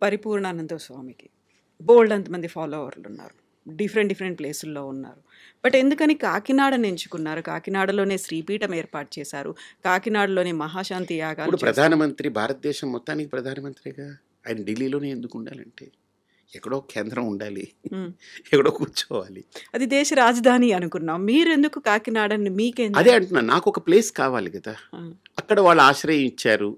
పరిపూర్ణానంద స్వామికి బోల్డ్ అంతమంది ఫాలోవర్లు ఉన్నారు. డిఫరెంట్ ప్లేసుల్లో ఉన్నారు. బట్ ఎందుకని కాకినాడని ఎంచుకున్నారు? కాకినాడలోనే శ్రీపీఠం ఏర్పాటు చేశారు. కాకినాడలోనే మహాశాంతి యాగాలు ఇప్పుడు చేశారు. ప్రధానమంత్రి, భారతదేశం మొత్తానికి ప్రధానమంత్రిగా ఆయన ఢిల్లీలోనే ఎందుకు ఉండాలంటే, ఎక్కడో కేంద్రం ఉండాలి, ఎక్కడో కూర్చోవాలి. అది దేశ రాజధాని అనుకున్నాం. మీరెందుకు కాకినాడని మీకేం? అదే అంటున్నా, నాకు ఒక ప్లేస్ కావాలి కదా. అక్కడ వాళ్ళు ఆశ్రయం ఇచ్చారు,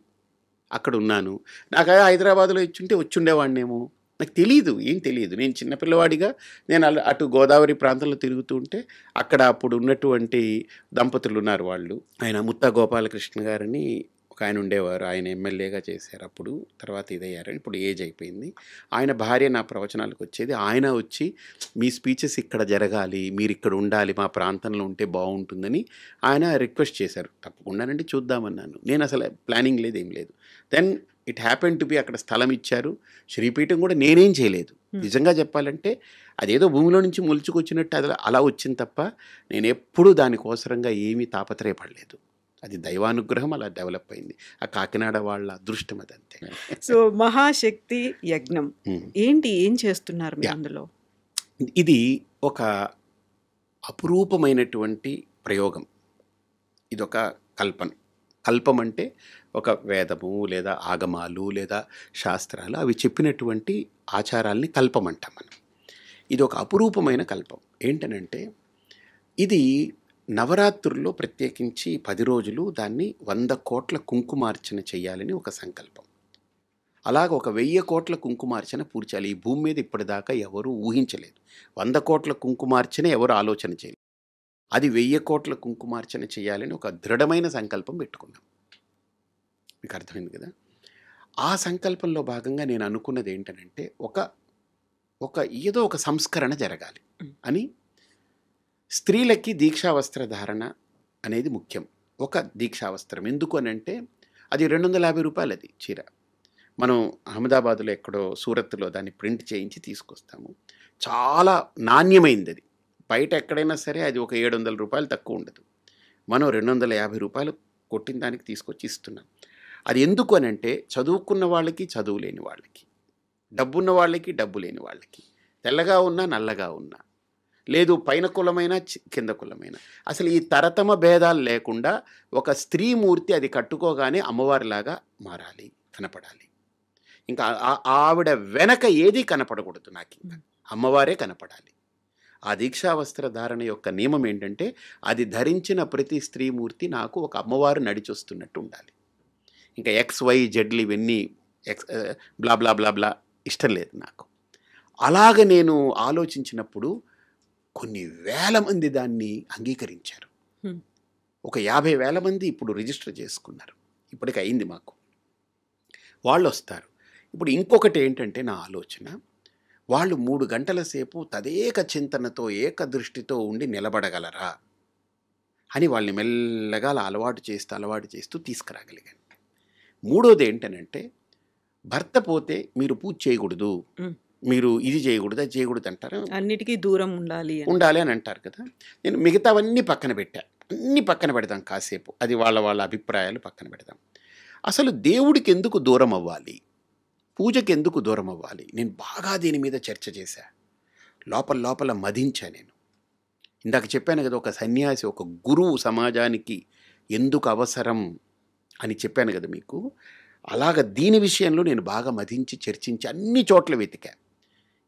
అక్కడ ఉన్నాను. నాకు హైదరాబాద్లో ఇచ్చుంటే వచ్చుండేవాడినేమో, నాకు తెలియదు, ఏం తెలియదు. నేను చిన్నపిల్లవాడిగా నేను అటు గోదావరి ప్రాంతంలో తిరుగుతూ ఉంటే అక్కడ అప్పుడు ఉన్నటువంటి దంపతులు ఉన్నారు. వాళ్ళు ఆయన ముత్తా గోపాలకృష్ణ గారని ఒక ఆయన ఉండేవారు. ఆయన ఎమ్మెల్యేగా చేశారు అప్పుడు, తర్వాత ఇదయ్యారు. ఇప్పుడు ఏజ్ అయిపోయింది. ఆయన భార్య నా ప్రవచనాలకు వచ్చేది. ఆయన వచ్చి మీ స్పీచెస్ ఇక్కడ జరగాలి, మీరు ఇక్కడ ఉండాలి, మా ప్రాంతంలో ఉంటే బాగుంటుందని ఆయన రిక్వెస్ట్ చేశారు. తప్పకుండానండి, చూద్దామన్నాను. నేను అసలు ప్లానింగ్ లేదు, ఏం లేదు. Then it happen to be అక్కడ స్థలం ఇచ్చారు. శ్రీపీఠం కూడా నేనేం చేయలేదు. నిజంగా చెప్పాలంటే అదేదో భూమిలో నుంచి మొలుచుకొచ్చినట్టు అది అలా వచ్చింది తప్ప నేను ఎప్పుడూ దానికోసరంగా ఏమీ తాపత్రయపడలేదు. అది దైవానుగ్రహం, అలా డెవలప్ అయింది. ఆ కాకినాడ వాళ్ళ అదృష్టం అదంతే. సో మహాశక్తి యజ్ఞం ఏంటి, ఏం చేస్తున్నారు మీరు అందులో? ఇది ఒక అపురూపమైనటువంటి ప్రయోగం. ఇదొక కల్పం అంటే ఒక వేదము లేదా ఆగమాలు లేదా శాస్త్రాలు అవి చెప్పినటువంటి ఆచారాల్ని కల్పం అంటాం మనం. ఇది ఒక అపురూపమైన కల్పం. ఏంటనంటే ఇది నవరాత్రుల్లో ప్రత్యేకించి 10 రోజులు దాన్ని 100 కోట్ల కుంకుమార్చన చేయాలని ఒక సంకల్పం. అలాగ ఒక 1000 కోట్ల కుంకుమార్చన పూర్చాలి. ఈ భూమి మీద ఇప్పటిదాకా ఎవరు ఊహించలేదు. 100 కోట్ల కుంకుమార్చన ఎవరు ఆలోచన చేయలేదు. అది 1000 కోట్ల కుంకుమార్చన చేయాలని ఒక దృఢమైన సంకల్పం పెట్టుకున్నాం. మీకు అర్థమైంది కదా. ఆ సంకల్పంలో భాగంగా నేను అనుకున్నది ఏంటనంటే ఏదో ఒక సంస్కరణ జరగాలి అని. స్త్రీలకి దీక్షావస్త్రధారణ అనేది ముఖ్యం. ఒక దీక్షావస్త్రం ఎందుకు అని అంటే అది 250 రూపాయలు అది చీర. మనం అహ్మదాబాద్లో ఎక్కడో సూరత్లో దాన్ని ప్రింట్ చేయించి తీసుకొస్తాము. చాలా నాణ్యమైంది అది. బయట ఎక్కడైనా సరే అది ఒక 700 రూపాయలు తక్కువ ఉండదు. మనం 250 రూపాయలు కొట్టిన దానికి తీసుకొచ్చి ఇస్తున్నాం. అది ఎందుకు అని అంటే చదువుకున్న వాళ్ళకి, చదువు లేని వాళ్ళకి, డబ్బున్న వాళ్ళకి, డబ్బు లేని వాళ్ళకి, తెల్లగా ఉన్నా నల్లగా ఉన్నా, లేదు పైన కులమైన కింద కులమైన, అసలు ఈ తరతమ భేదాలు లేకుండా ఒక స్త్రీమూర్తి అది కట్టుకోగానే అమ్మవారిలాగా మారాలి, కనపడాలి. ఇంకా ఆవిడ వెనక ఏది కనపడకూడదు, నాకు ఇంకా అమ్మవారే కనపడాలి. ఆ దీక్షావస్త్ర ధారణ యొక్క నియమం ఏంటంటే అది ధరించిన ప్రతి స్త్రీమూర్తి నాకు ఒక అమ్మవారు నడిచొస్తున్నట్టు ఉండాలి. ఇంకా XYZలు ఇవన్నీ బ్లా బ్లా బ్లా బ్లా ఇష్టం లేదు నాకు. అలాగ నేను ఆలోచించినప్పుడు కొన్ని వేల మంది దాన్ని అంగీకరించారు. ఒక 50,000 మంది ఇప్పుడు రిజిస్టర్ చేసుకున్నారు. ఇప్పటికి అయింది మాకు. వాళ్ళు వస్తారు. ఇప్పుడు ఇంకొకటి ఏంటంటే నా ఆలోచన, వాళ్ళు 3 గంటల సేపు తదేక చింతనతో ఏకదృష్టితో ఉండి నిలబడగలరా అని వాళ్ళని మెల్లగా అలవాటు చేస్తూ తీసుకురాగలిగాను. మూడోది ఏంటనంటే భర్త పోతే మీరు పూజ చేయకూడదు, మీరు ఇది చేయకూడదు, అది చేయకూడదు అంటారు. అన్నిటికీ దూరం ఉండాలి అని అంటారు కదా. నేను మిగతావన్నీ పక్కన పెట్టా. అన్నీ పక్కన పెడదాం కాసేపు, అది వాళ్ళ అభిప్రాయాలు పక్కన పెడదాం. అసలు దేవుడికి ఎందుకు దూరం అవ్వాలి, పూజకి ఎందుకు దూరం అవ్వాలి, నేను బాగా దీని మీద చర్చ చేశా. లోపల మదించా నేను. ఇందాక చెప్పాను కదా, ఒక సన్యాసి, ఒక గురువు సమాజానికి ఎందుకు అవసరం అని చెప్పాను కదా మీకు. అలాగ దీని విషయంలో నేను బాగా మదించి చర్చించి అన్ని చోట్ల వెతికా.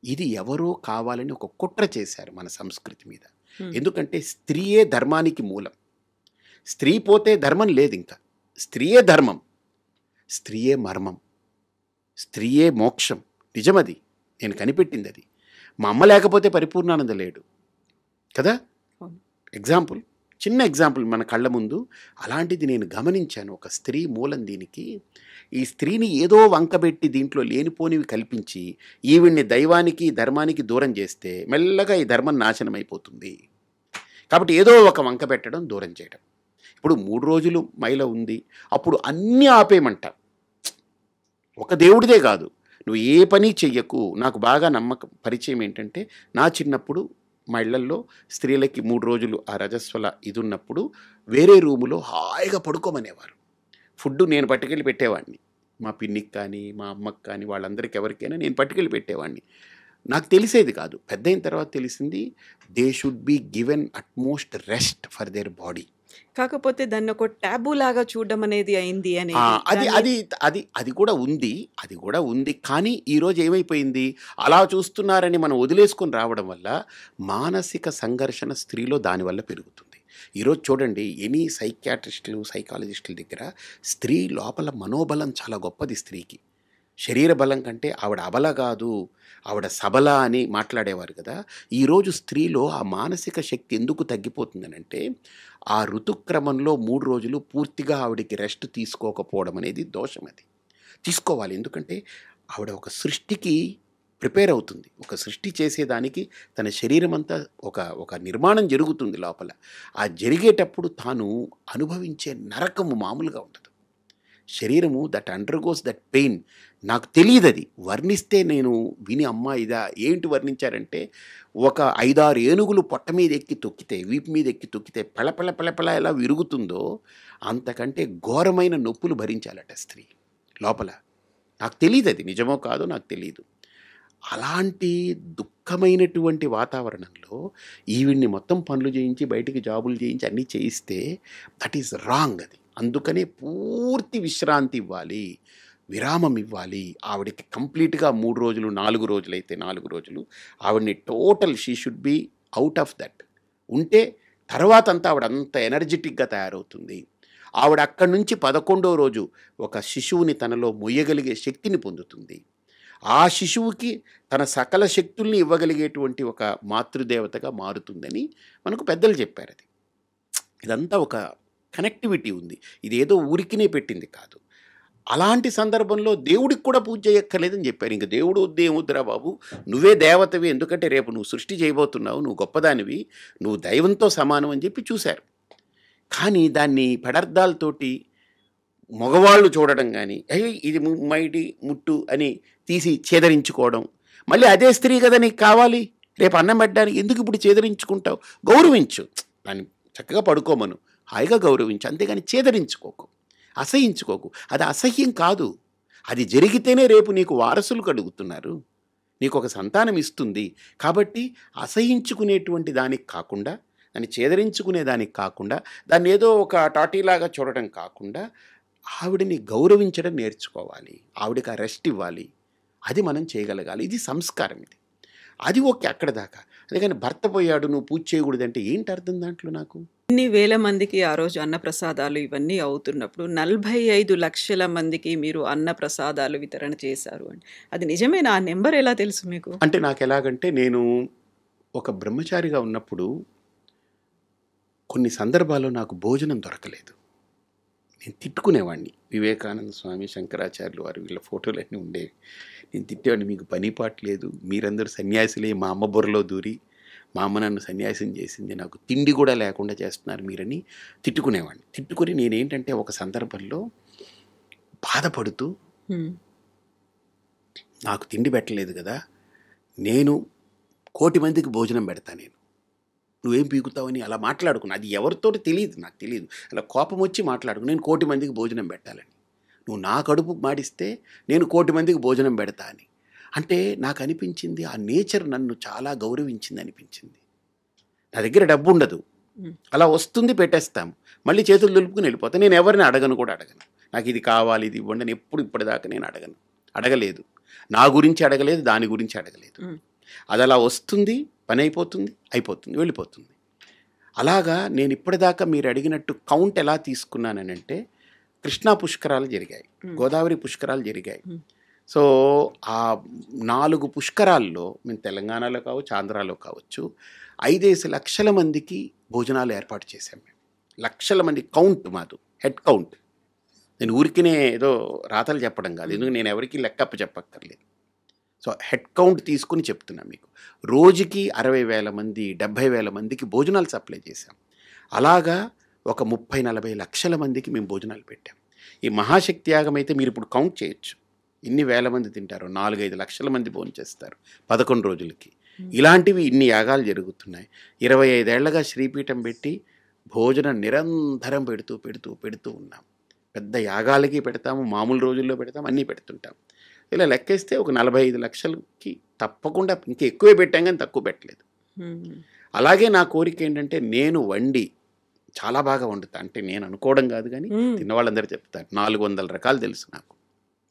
ఇది ఎవరో కావాలని ఒక కుట్ర చేశారు మన సంస్కృతి మీద. ఎందుకంటే స్త్రీయే ధర్మానికి మూలం. స్త్రీ పోతే ధర్మం లేదు, ఇంకా స్త్రీయే ధర్మం, స్త్రీయే మర్మం, స్త్రీయే మోక్షం. నిజమది, నేను కనిపెట్టింది అది. మా అమ్మ లేకపోతే పరిపూర్ణానంద లేడు కదా. ఎగ్జాంపుల్, చిన్న ఎగ్జాంపుల్ మన కళ్ళ ముందు. అలాంటిది నేను గమనించాను. ఒక స్త్రీ మూలం దీనికి. ఈ స్త్రీని ఏదో వంకబెట్టి దీంట్లో లేనిపోనివి కల్పించి ఈవిడ్ని దైవానికి, ధర్మానికి దూరం చేస్తే మెల్లగా ఈ ధర్మం నాశనం అయిపోతుంది. కాబట్టి ఏదో ఒక వంక పెట్టడం, దూరం చేయడం. ఇప్పుడు 3 రోజులు మైల ఉంది, అప్పుడు అన్నీ ఆపేయమంట. ఒక దేవుడిదే కాదు, నువ్వు ఏ పని చెయ్యకు. నాకు బాగా పరిచయం ఏంటంటే, నా చిన్నప్పుడు మా ఇళ్లల్లో స్త్రీలకి 3 రోజులు ఆ రజస్వల ఇది ఉన్నప్పుడు వేరే రూములో హాయిగా పడుకోమనేవారు. ఫుడ్ నేను పట్టుకెళ్ళి పెట్టేవాడిని. మా పిన్నికి కానీ, మా అమ్మకి కానీ, వాళ్ళందరికీ ఎవరికైనా నేను పట్టుకెళ్ళి పెట్టేవాడిని. నాకు తెలిసేది కాదు. పెద్దయిన తర్వాత తెలిసింది they should be given utmost rest for their body. కాకపోతే దాన్నొక టాబూ లాగా చూడడం అనేది అయింది ఆ! అనేది. అది దాన్ని అది అది అది కూడా ఉంది. అది కూడా ఉంది. కానీ ఈరోజు ఏమైపోయింది, అలా చూస్తున్నారని మనం వదిలేసుకొని రావడం వల్ల మానసిక సంఘర్షణ స్త్రీలో దానివల్ల పెరుగుతుంది. ఈరోజు చూడండి ఎనీ సైకియాట్రిస్టులు, సైకాలజిస్టుల దగ్గర స్త్రీ లోపల మనోబలం చాలా గొప్పది స్త్రీకి. శరీర బలం కంటే ఆవిడ అబల కాదు, ఆవిడ సబల అని మాట్లాడేవారు కదా! ఈరోజు స్త్రీలో ఆ మానసిక శక్తి ఎందుకు తగ్గిపోతుందనంటే, ఆ ఋతుక్రమంలో 3 రోజులు పూర్తిగా ఆవిడకి రెస్ట్ తీసుకోకపోవడం అనేది దోషం అది. తీసుకోవాలి. ఎందుకంటే ఆవిడ ఒక సృష్టికి ప్రిపేర్ అవుతుంది. ఒక సృష్టి చేసేదానికి తన శరీరం అంతా ఒక నిర్మాణం జరుగుతుంది లోపల. ఆ జరిగేటప్పుడు తాను అనుభవించే నరకము మామూలుగా ఉండదు. శరీరము దట్ అండర్‌గోస్ దట్ పెయిన్. నాకు తెలీదది. వర్ణిస్తే నేను విని అమ్మా ఇదా ఏంటి వర్ణించారంటే, ఒక 5, 6 ఏనుగులు పొట్ట మీద ఎక్కి తొక్కితే, వీపు మీద ఎక్కి తొక్కితే పెళ ఎలా విరుగుతుందో అంతకంటే ఘోరమైన నొప్పులు భరించాలట స్త్రీ లోపల. నాకు తెలీదది నిజమో కాదో నాకు తెలీదు. అలాంటి దుఃఖమైనటువంటి వాతావరణంలో ఈవిడ్ని మొత్తం పనులు చేయించి, బయటికి జాబులు చేయించి అన్నీ చేయిస్తే దట్ ఈస్ రాంగ్ అది. అందుకనే పూర్తి విశ్రాంతి ఇవ్వాలి, విరామం ఇవ్వాలి. ఆవిడకి కంప్లీట్‌గా 3 రోజులు, 4 రోజులైతే 4 రోజులు ఆవిడని total she should be out of that. ఉంటే తర్వాతంతా ఆవిడ అంత ఎనర్జిటిక్‌గా తయారవుతుంది. ఆవిడ అక్కడి నుంచి 11వ రోజు ఒక శిశువుని తనలో మొయ్యగలిగే శక్తిని పొందుతుంది. ఆ శిశువుకి తన సకల శక్తుల్ని ఇవ్వగలిగేటువంటి ఒక మాతృదేవతగా మారుతుందని మనకు పెద్దలు చెప్పారది. ఇదంతా ఒక కనెక్టివిటీ ఉంది. ఇదేదో ఊరికినే పెట్టింది కాదు. అలాంటి సందర్భంలో దేవుడికి కూడా పూజ చేయక్కర్లేదని చెప్పారు. ఇంక దేవుడు వద్దు ఏమొద్దురా బాబు, నువ్వే దేవతవి, ఎందుకంటే రేపు నువ్వు సృష్టి చేయబోతున్నావు, నువ్వు గొప్పదానివి, నువ్వు దైవంతో సమానం అని చెప్పి చూశారు. కానీ దాన్ని పెడర్థాలతోటి మగవాళ్ళు చూడడం కానీ, ఇది మైటి ముట్టు అని తీసి ఛేదరించుకోవడం, మళ్ళీ అదే స్త్రీ కదా నీకు కావాలి, రేపు అన్నం పెట్టడానికి ఎందుకు ఇప్పుడు ఛేదరించుకుంటావు? గౌరవించు, దాన్ని చక్కగా పడుకోమను, హాయిగా గౌరవించు, అంతేగాని ఛేదరించుకోకు, అసహించుకోకు. అది అసహ్యం కాదు. అది జరిగితేనే రేపు నీకు వారసులు కలుగుతున్నారు, నీకు ఒక సంతానం ఇస్తుంది. కాబట్టి అసహించుకునేటువంటి దానికి కాకుండా, దాన్ని ఛేదరించుకునే దానికి కాకుండా, దాన్ని ఏదో ఒక టాటీలాగా చూడటం కాకుండా ఆవిడని గౌరవించడం నేర్చుకోవాలి. ఆవిడకి ఆ రెస్ట్ ఇవ్వాలి. అది మనం చేయగలగాలి. ఇది సంస్కారం. ఇది అది ఓకే అక్కడ దాకా. అందుకని భర్త పోయాడు నువ్వు పూజ చేయకూడదంటే ఏంటి అర్థం దాంట్లో నాకు? ఇన్ని వేల మందికి ఆ రోజు అన్నప్రసాదాలు ఇవన్నీ అవుతున్నప్పుడు 45 లక్షల మందికి మీరు అన్నప్రసాదాలు వితరణ చేశారు అని, అది నిజమేనా? ఆ నెంబర్ ఎలా తెలుసు మీకు? అంటే నాకు ఎలాగంటే, నేను ఒక బ్రహ్మచారిగా ఉన్నప్పుడు కొన్ని సందర్భాల్లో నాకు భోజనం దొరకలేదు. నేను తిట్టుకునేవాడిని. వివేకానంద స్వామి, శంకరాచార్యులు వారు వీళ్ళ ఫోటోలన్నీ ఉండేవి. నేను తిట్టేవాడిని, మీకు పని పాట లేదు, మీరందరూ సన్యాసులే, మా అమ్మ బుర్రలో దూరి మా అమ్మ నన్ను సన్యాసం చేసింది, నాకు తిండి కూడా లేకుండా చేస్తున్నారు మీరని తిట్టుకునేవాడిని. తిట్టుకుని నేనేంటంటే ఒక సందర్భంలో బాధపడుతూ, నాకు తిండి పెట్టలేదు కదా, నేను 1,000,000 మందికి భోజనం పెడతా, నేను నువ్వేం పీకుతావని అలా మాట్లాడుకున్నా. అది ఎవరితోటి తెలియదు, నాకు తెలియదు. అలా కోపం వచ్చి మాట్లాడుకు, నేను 1,000,000 మందికి భోజనం పెట్టాలని, నువ్వు నా కడుపు మాడిస్తే నేను 1,000,000 మందికి భోజనం పెడతా అని. అంటే నాకు అనిపించింది, ఆ నేచర్ నన్ను చాలా గౌరవించింది అనిపించింది. నా దగ్గర డబ్బు ఉండదు, అలా వస్తుంది పెట్టేస్తాము, మళ్ళీ చేతులు దులుపుకుని వెళ్ళిపోతాను. నేను ఎవరిని అడగను కూడా అడగను. నాకు ఇది కావాలి, ఇది ఇవ్వండి అని ఇప్పటిదాకా నేను అడగలేదు. నా గురించి అడగలేదు, దాని గురించి అడగలేదు. అది అలా వస్తుంది, పని అయిపోతుంది, వెళ్ళిపోతుంది. అలాగా నేను ఇప్పటిదాకా మీరు అడిగినట్టు కౌంట్ ఎలా తీసుకున్నానంటే, కృష్ణా పుష్కరాలు జరిగాయి, గోదావరి పుష్కరాలు జరిగాయి. సో ఆ 4 పుష్కరాల్లో మేము తెలంగాణలో కావచ్చు, ఆంధ్రాలో కావచ్చు, 5 లక్షల మందికి భోజనాలు ఏర్పాటు చేశాం మేము. లక్షల మంది కౌంట్ మాది, హెడ్ కౌంట్. నేను ఊరికినే ఏదో రాతలు చెప్పడం కాదు, ఎందుకు నేను ఎవరికి లెక్కప్ప చెప్పక్కర్లేదు. సో హెడ్ కౌంట్ తీసుకుని చెప్తున్నాను మీకు. రోజుకి 60,000 మంది, 70,000 మందికి భోజనాలు సప్లై చేశాం. అలాగా ఒక 30-40 లక్షల మందికి మేము భోజనాలు పెట్టాం. ఈ మహాశక్తి యాగం అయితే మీరు ఇప్పుడు కౌంట్ చేయొచ్చు, ఇన్ని వేల మంది తింటారు, 4-5 లక్షల మంది భోజనం చేస్తారు 11 రోజులకి. ఇలాంటివి ఇన్ని యాగాలు జరుగుతున్నాయి. 25 ఏళ్లగా శ్రీపీఠం పెట్టి భోజనం నిరంతరం పెడుతూ ఉన్నాం. పెద్ద యాగాలకి పెడతాము, మామూలు రోజుల్లో పెడతాము, అన్నీ పెడుతుంటాం. ఇలా లెక్కేస్తే ఒక 45 లక్షలకి తప్పకుండా ఇంకా ఎక్కువే పెట్టాం కానీ తక్కువ పెట్టలేదు. అలాగే నా కోరిక ఏంటంటే నేను వండి చాలా బాగా వండుతా. అంటే నేను అనుకోవడం కాదు కానీ తిన్నవాళ్ళందరూ చెప్తారు. 400 రకాలు తెలుసు నాకు.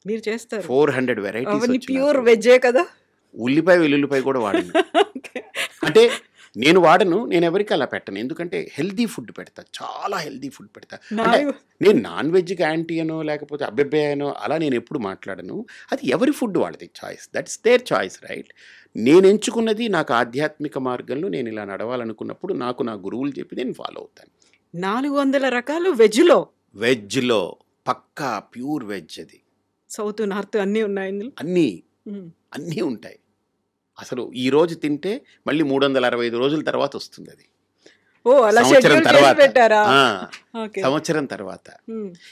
మీరు చేస్తారు 400 వెరైటీస్. ప్యూర్ వెజ్జే కదా. ఉల్లిపాయ వెల్లుల్లిపాయ కూడా వాడను. అంటే నేను వాడను, నేను ఎవరికి అలా పెట్టను. ఎందుకంటే హెల్దీ ఫుడ్ పెడతా, చాలా హెల్దీ ఫుడ్ పెడతా. అంటే నేను నాన్ వెజ్కి యాంటీ అనో లేకపోతే అబ్బెబ్బే అనో అలా నేను ఎప్పుడు మాట్లాడను. అది ఎవరి ఫుడ్ వాళ్ళది choice, that's their choice, right? నేను ఎంచుకున్నది నాకు ఆధ్యాత్మిక మార్గంలో నేను ఇలా నడవాలనుకున్నప్పుడు నాకు నా గురువులు చెప్పి నేను ఫాలో అవుతాను. 400 రకాలు వెజ్లో పక్కా ప్యూర్ వెజ్. అది సౌత్ నార్త్ అన్నీ ఉన్నాయి ఇందులో. అన్నీ ఉంటాయి. అసలు ఈ రోజు తింటే మళ్ళీ 365 రోజుల తర్వాత వస్తుంది. అది సంవత్సరం తర్వాత.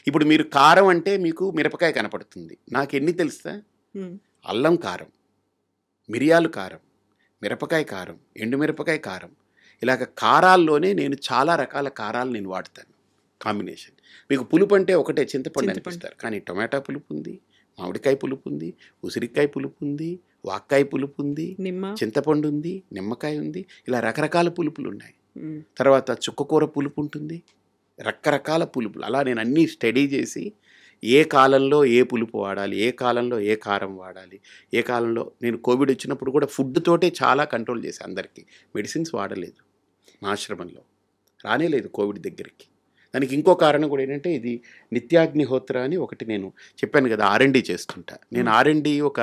ఇప్పుడు మీరు కారం అంటే మీకు మిరపకాయ కనపడుతుంది. నాకు ఎన్ని తెలుసా? అల్లం కారం, మిరియాలు కారం, మిరపకాయ కారం, ఎండుమిరపకాయ కారం, ఇలాగ కారాల్లోనే నేను చాలా రకాల కారాలు నేను వాడతాను కాంబినేషన్. మీకు పులుపు అంటే ఒకటే చింతపండు అనిపిస్తారు, కానీ టొమాటో పులుపు ఉంది, మామిడికాయ పులుపు ఉంది, ఉసిరికాయ పులుపు ఉంది, వాక్కాయ పులుపు ఉంది, చింతపండు ఉంది, నిమ్మకాయ ఉంది, ఇలా రకరకాల పులుపులు ఉన్నాయి. తర్వాత చుక్కకూర పులుపు ఉంటుంది, రకరకాల పులుపులు. అలా నేను అన్నీ స్టడీ చేసి ఏ కాలంలో ఏ పులుపు వాడాలి, ఏ కాలంలో ఏ కారం వాడాలి, ఏ కాలంలో నేను కోవిడ్ వచ్చినప్పుడు కూడా ఫుడ్ తోటే చాలా కంట్రోల్ చేశాను. అందరికీ మెడిసిన్స్ వాడలేదు, మా ఆశ్రమంలో రానేలేదు కోవిడ్ దగ్గరికి. దానికి ఇంకో కారణం కూడా ఏంటంటే ఇది నిత్యాగ్నిహోత్ర అని ఒకటి నేను చెప్పాను కదా, R&D చేస్తుంటా. నేను R&D ఒక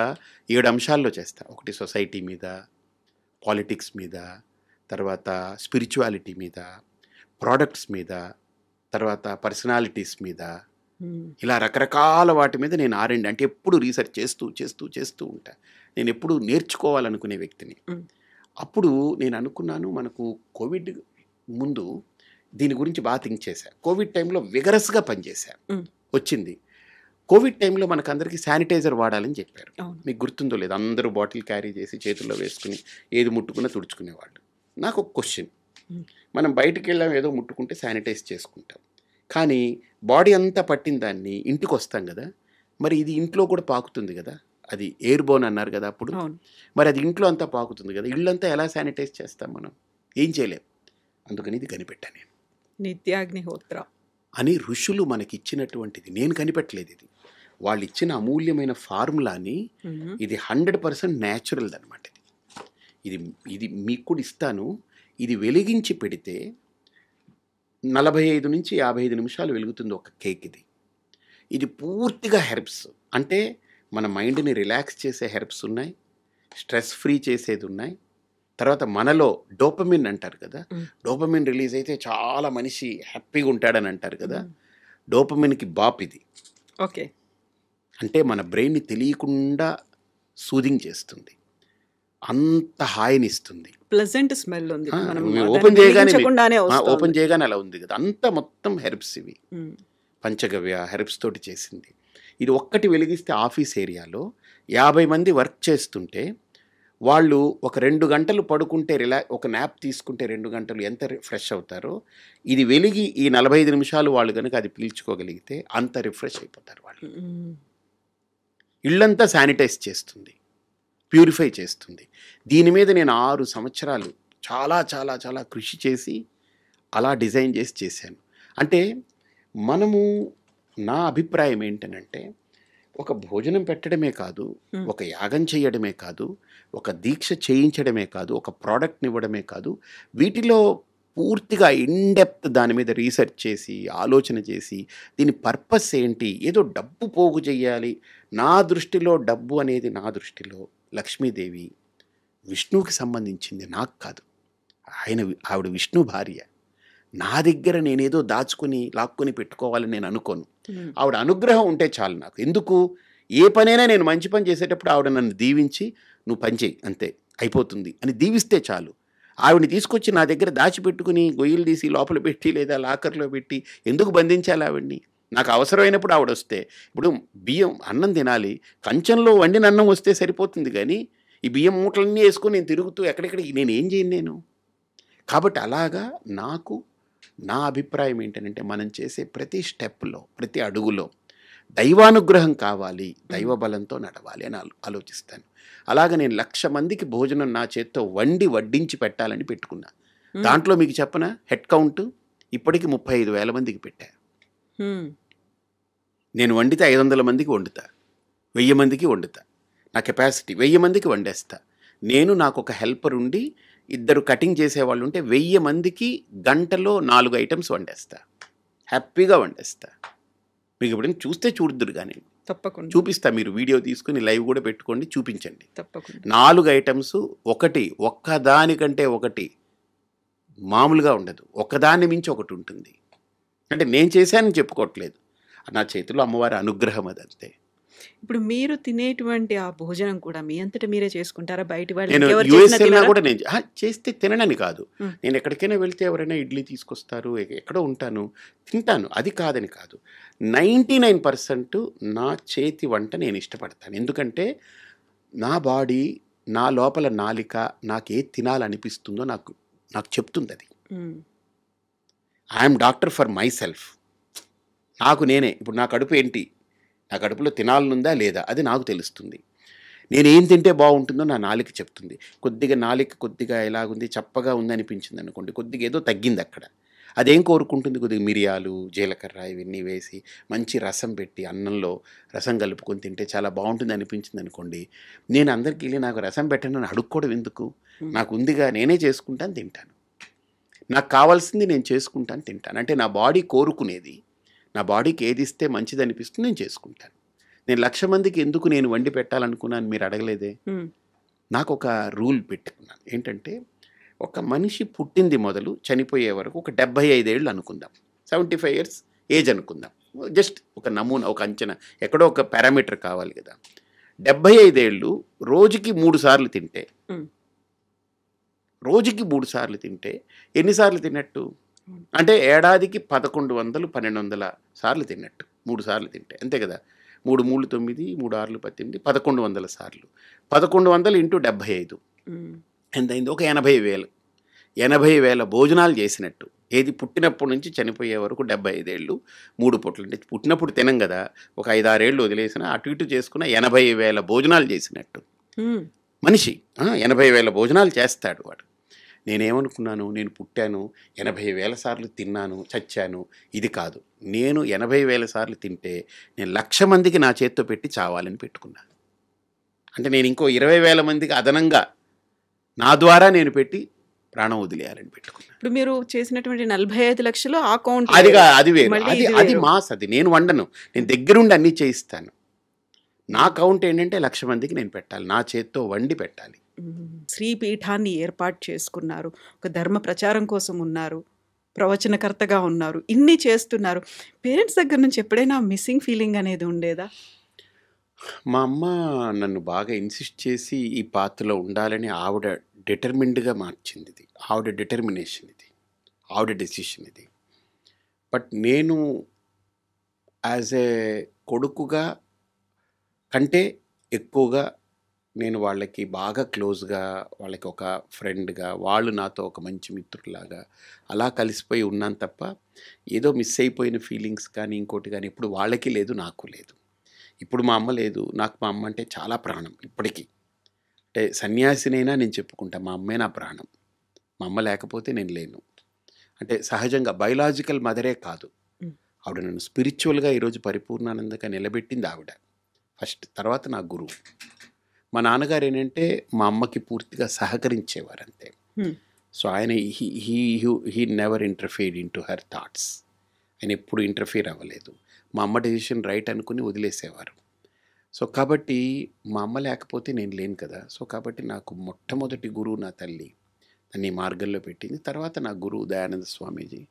7 అంశాల్లో చేస్తా. ఒకటి సొసైటీ మీద, పాలిటిక్స్ మీద, తర్వాత స్పిరిచువాలిటీ మీద, ప్రోడక్ట్స్ మీద, తర్వాత పర్సనాలిటీస్ మీద, ఇలా రకరకాల వాటి మీద నేను R&D అంటే ఎప్పుడు రీసెర్చ్ చేస్తూ ఉంటా. నేను ఎప్పుడు నేర్చుకోవాలనుకునే వ్యక్తిని. అప్పుడు నేను అనుకున్నాను, మనకు కోవిడ్ ముందు దీని గురించి బాగా థింక్ చేశా. కోవిడ్ టైంలో విగరస్గా పనిచేశా. వచ్చింది కోవిడ్ టైంలో మనకు అందరికీ శానిటైజర్ వాడాలని చెప్పారు. మీకు గుర్తుందో లేదు, అందరూ బాటిల్ క్యారీ చేసి చేతుల్లో వేసుకుని ఏది ముట్టుకున్నా తుడుచుకునేవాళ్ళు. నాకు ఒక క్వశ్చన్, మనం బయటికి వెళ్ళాం ఏదో ముట్టుకుంటే శానిటైజ్ చేసుకుంటాం, కానీ బాడీ అంతా పట్టిన దాన్ని ఇంటికి వస్తాం కదా, మరి ఇది ఇంట్లో కూడా పాకుతుంది కదా, అది ఎయిర్ బోన్ అన్నారు కదా అప్పుడు, మరి అది ఇంట్లో అంతా పాకుతుంది కదా, ఇళ్ళంతా ఎలా శానిటైజ్ చేస్తాం మనం? ఏం చేయలేం. అందుకని ఇది కనిపెట్టాను నేను, నిత్యాగ్నిహోత్ర అని. ఋషులు మనకి ఇచ్చినటువంటిది, నేను కనిపెట్టలేదు ఇది, వాళ్ళు ఇచ్చిన అమూల్యమైన ఫార్ములాని. ఇది 100% న్యాచురల్ అనమాట. ఇది మీకు కూడా ఇస్తాను. ఇది వెలిగించి పెడితే 45 నుంచి 55 నిమిషాలు వెలుగుతుంది ఒక కేక్. ఇది పూర్తిగా హెర్బ్స్, అంటే మన మైండ్ని రిలాక్స్ చేసే హెర్బ్స్ ఉన్నాయి, స్ట్రెస్ ఫ్రీ చేసేది ఉన్నాయి. తర్వాత మనలో డోపమిన్ అంటారు కదా, డోపమిన్ రిలీజ్ అయితే చాలా మనిషి హ్యాపీగా ఉంటాడని అంటారు కదా, డోపమిన్కి బాప్ ఇది. ఓకే, అంటే మన బ్రెయిన్ని తెలియకుండా సూదింగ్ చేస్తుంది, అంత హాయిని ఇస్తుంది. ప్లెజెంట్ స్మెల్ ఉంది, ఓపెన్ చేయగానే అలా ఉంది కదా. అంతా మొత్తం హెర్బ్స్, ఇవి పంచగవ్య హెర్బ్స్ తోటి చేసింది. ఇది ఒక్కటి వెలిగిస్తే ఆఫీస్ ఏరియాలో 50 మంది వర్క్ చేస్తుంటే వాళ్ళు ఒక 2 గంటలు పడుకుంటే ఒక న్యాప్ తీసుకుంటే 2 గంటలు ఎంత ఫ్రెష్ అవుతారో, ఇది వెలిగి ఈ 45 నిమిషాలు వాళ్ళు కనుక అది పీల్చుకోగలిగితే అంత రిఫ్రెష్ అయిపోతారు వాళ్ళు. ఇళ్ళంతా శానిటైజ్ చేస్తుంది, ప్యూరిఫై చేస్తుంది. దీని మీద నేను 6 సంవత్సరాలు చాలా చాలా చాలా కృషి చేసి అలా డిజైన్ చేసి చేశాను. అంటే మనము, నా అభిప్రాయం ఏంటనంటే, ఒక భోజనం పెట్టడమే కాదు, ఒక యాగం చేయడమే కాదు, ఒక దీక్ష చేయించడమే కాదు, ఒక ప్రోడక్ట్ని ఇవ్వడమే కాదు, వీటిలో పూర్తిగా ఇన్డెప్త్ దాని మీద రీసెర్చ్ చేసి ఆలోచన చేసి దీని పర్పస్ ఏంటి, ఏదో డబ్బు పోగు చేయాలి. నా దృష్టిలో డబ్బు అనేది, నా దృష్టిలో లక్ష్మీదేవి విష్ణువుకి సంబంధించింది, నాకు కాదు. ఆవిడ విష్ణు భార్య. నా దగ్గర నేనేదో దాచుకొని లాక్కొని పెట్టుకోవాలని నేను అనుకోను. ఆవిడ అనుగ్రహం ఉంటే చాలు నాకు. ఎందుకు, ఏ పనైనా నేను మంచి పని చేసేటప్పుడు ఆవిడ నన్ను దీవించి నువ్వు పని చేయి అంతే అయిపోతుంది అని దీవిస్తే చాలు. ఆవిడని తీసుకొచ్చి నా దగ్గర దాచిపెట్టుకుని గొయ్యలు తీసి లోపల పెట్టి లేదా లాకర్లో పెట్టి ఎందుకు బంధించాలి ఆవిడ్ని? నాకు అవసరమైనప్పుడు ఆవిడ వస్తే, ఇప్పుడు బియ్యం అన్నం తినాలి, కంచంలో వండిన అన్నం వస్తే సరిపోతుంది, కానీ ఈ బియ్యం మూటలన్నీ వేసుకొని నేను తిరుగుతూ ఎక్కడెక్కడికి నేను ఏం చేయను నేను. కాబట్టి అలాగా నాకు నా అభిప్రాయం ఏంటంటే మనం చేసే ప్రతి స్టెప్లో, ప్రతి అడుగులో దైవానుగ్రహం కావాలి, దైవ బలంతో నడవాలి అని ఆలోచిస్తాను. అలాగ నేను 1,00,000 మందికి భోజనం నా చేత్తో వడ్డించి పెట్టాలని పెట్టుకున్నా. దాంట్లో మీకు చెప్పనా, హెడ్ కౌంట్ ఇప్పటికి 35,000 మందికి పెట్టా. నేను వండితే 500 మందికి వండుతా, 1000 మందికి వండుతా. నా కెపాసిటీ 1000 మందికి వండేస్తా. నాకు ఒక హెల్పర్ ఉండి 2 కటింగ్ చేసేవాళ్ళు ఉంటే 1000 మందికి గంటలో 4 ఐటమ్స్ వండేస్తా, హ్యాపీగా వండేస్తా. మీకు ఎప్పుడైనా చూస్తే చూడుదురు కానీ తప్పకుండా చూపిస్తా, మీరు వీడియో తీసుకుని లైవ్ కూడా పెట్టుకోండి, చూపించండి. తప్పకుండా 4 ఐటమ్స్, ఒక్కదానికంటే ఒకటి మామూలుగా ఉండదు, ఒక్కదాన్ని మించి ఒకటి ఉంటుంది. అంటే నేను చేశానని చెప్పుకోవట్లేదు, నా చేతిలో అమ్మవారి అనుగ్రహం అదంతే. ఇప్పుడు మీరు తినేటువంటి ఆ భోజనం కూడా మీ అంతటా మీరే చేసుకుంటారా? బయట వాళ్ళు నేను ఇంకెవరు యూఎస్ చేసినా వెళ్ళినా తినరా? కూడా నేను చేస్తే తిననని కాదు. నేను ఎక్కడికైనా వెళ్తే ఎవరైనా ఇడ్లీ తీసుకొస్తారు, ఎక్కడో ఉంటాను, తింటాను, అది కాదని కాదు. 99% నా చేతి వంట నేను ఇష్టపడతాను. ఎందుకంటే నా బాడీ, నా లోపల నాలిక నాకు ఏది తినాలనిపిస్తుందో నాకు చెప్తుంది. అది I'm doctor for my self. నాకు నేనే, ఇప్పుడు నా కడుపు ఏంటి, నా కడుపులో తినాలనుందా లేదా అది నాకు తెలుస్తుంది. నేనేం తింటే బాగుంటుందో నా నాలిక చెప్తుంది. కొద్దిగా ఎలాగుంది, చప్పగా ఉంది అనిపించింది అనుకోండి, కొద్దిగా ఏదో తగ్గింది అక్కడ. అదేం కోరుకుంటుంది, కొద్దిగా మిరియాలు, జీలకర్ర ఇవన్నీ వేసి మంచి రసం పెట్టి అన్నంలో రసం కలుపుకొని తింటే చాలా బాగుంటుంది అనిపించింది అనుకోండి, నేను అందరికీ వెళ్ళి నాకు రసం పెట్టండి అని అడుక్కోవడం ఎందుకు, నాకు ఉందిగా నేనే చేసుకుంటాను తింటాను. నాకు కావాల్సింది నేను చేసుకుంటాను తింటాను. అంటే నా బాడీ కోరుకునేది, నా బాడీకి ఏది ఇస్తే మంచిది అనిపిస్తుంది నేను చేసుకుంటాను. నేను 1,00,000 మందికి ఎందుకు నేను వండి పెట్టాలనుకున్నాను మీరు అడగలేదే. నాకు ఒక రూల్ పెట్టుకున్నాను, ఏంటంటే ఒక మనిషి పుట్టింది మొదలు చనిపోయే వరకు ఒక 75 ఏళ్ళు అనుకుందాం, 75 ఇయర్స్ ఏజ్ అనుకుందాం, జస్ట్ ఒక నమూనా, ఒక అంచనా, ఎక్కడో ఒక పారామీటర్ కావాలి కదా. 75 ఏళ్ళు రోజుకి 3 సార్లు తింటే, రోజుకి 3 సార్లు తింటే ఎన్నిసార్లు తిన్నట్టు, అంటే ఏడాదికి 1100, 1200 సార్లు తిన్నట్టు, 3 సార్లు తింటే అంతే కదా. 3 3 9, 3 6 18, 1100 సార్లు. 1100 ఇంటూ 75 ఎంతైంది, ఒక 80,000. 80,000 భోజనాలు చేసినట్టు. ఏది పుట్టినప్పటి నుంచి చనిపోయే వరకు 75 ఏళ్ళు 3 పూటలు. అంటే పుట్టినప్పుడు తినం కదా, ఒక 5-6 ఏళ్ళు వదిలేసిన అటు ఇటు చేసుకున్న 80,000 భోజనాలు చేసినట్టు మనిషి. 80,000 భోజనాలు చేస్తాడు వాడు. నేనేమనుకున్నాను, నేను పుట్టాను 80,000 సార్లు తిన్నాను చచ్చాను, ఇది కాదు. నేను 80,000 సార్లు తింటే నేను 1,00,000 మందికి నా చేత్తో పెట్టి చావాలని పెట్టుకున్నాను. అంటే నేను ఇంకో 20,000 మందికి అదనంగా నా ద్వారా నేను పెట్టి ప్రాణం వదిలేయాలని పెట్టుకున్నాను. ఇప్పుడు మీరు చేసినటువంటి 45 లక్షలు ఆ కౌంట్ అది వేరు, అది మాస్. అది నేను వండను, నేను దగ్గరుండి అన్నీ చేయిస్తాను. నా కౌంట్ ఏంటంటే 1,00,000 మందికి నేను పెట్టాలి, నా చేత్తో వండి పెట్టాలి. శ్రీపీఠాన్ని ఏర్పాటు చేసుకున్నారు, ఒక ధర్మ ప్రచారం కోసం ఉన్నారు, ప్రవచనకర్తగా ఉన్నారు, ఇన్ని చేస్తున్నారు. పేరెంట్స్ దగ్గర నుంచి ఎప్పుడైనా మిస్సింగ్ ఫీలింగ్ అనేది ఉండేదా? మా అమ్మ నన్ను బాగా ఇన్సిస్ట్ చేసి ఈ పాత్రలో ఉండాలని ఆవిడ డిటర్మిన్డ్గా మార్చింది. ఇది ఆవిడ డిటర్మినేషన్, ఇది ఆవిడ డెసిషన్ ఇది. బట్ నేను యాజ్ ఏ కొడుకుగా కంటే ఎక్కువగా నేను వాళ్ళకి బాగా క్లోజ్గా, వాళ్ళకి ఒక ఫ్రెండ్గా, వాళ్ళు నాతో ఒక మంచి మిత్రులాగా అలా కలిసిపోయి ఉన్నాను తప్ప ఏదో మిస్ అయిపోయిన ఫీలింగ్స్ కానీ ఇంకోటి కానీ ఇప్పుడు వాళ్ళకి లేదు, నాకు లేదు. ఇప్పుడు మా అమ్మ లేదు, నాకు మా అమ్మ అంటే చాలా ప్రాణం ఇప్పటికీ. అంటే సన్యాసినైనా నేను చెప్పుకుంటా, మా అమ్మే నా ప్రాణం. మా అమ్మ లేకపోతే నేను లేను. అంటే సహజంగా బయలాజికల్ మదరే కాదు, ఆవిడ నన్ను స్పిరిచువల్గా ఈరోజు పరిపూర్ణానందంగా నిలబెట్టింది ఆవిడ ఫస్ట్. తర్వాత నా గురువు. మా నాన్నగారు ఏంటంటే మా అమ్మకి పూర్తిగా సహకరించేవారు అంతే. సో ఆయన he never interfered into her thoughts. ఆయన ఎప్పుడు ఇంటర్ఫీర్ అవ్వలేదు. మా అమ్మ డెసిషన్ రైట్ అనుకుని వదిలేసేవారు. సో కాబట్టి మా అమ్మ లేకపోతే నేను లేను కదా. సో కాబట్టి నాకు మొట్టమొదటి గురువు నా తల్లి నన్ను ఈ మార్గంలో పెట్టింది. తర్వాత నా గురువు దయానంద స్వామీజీ,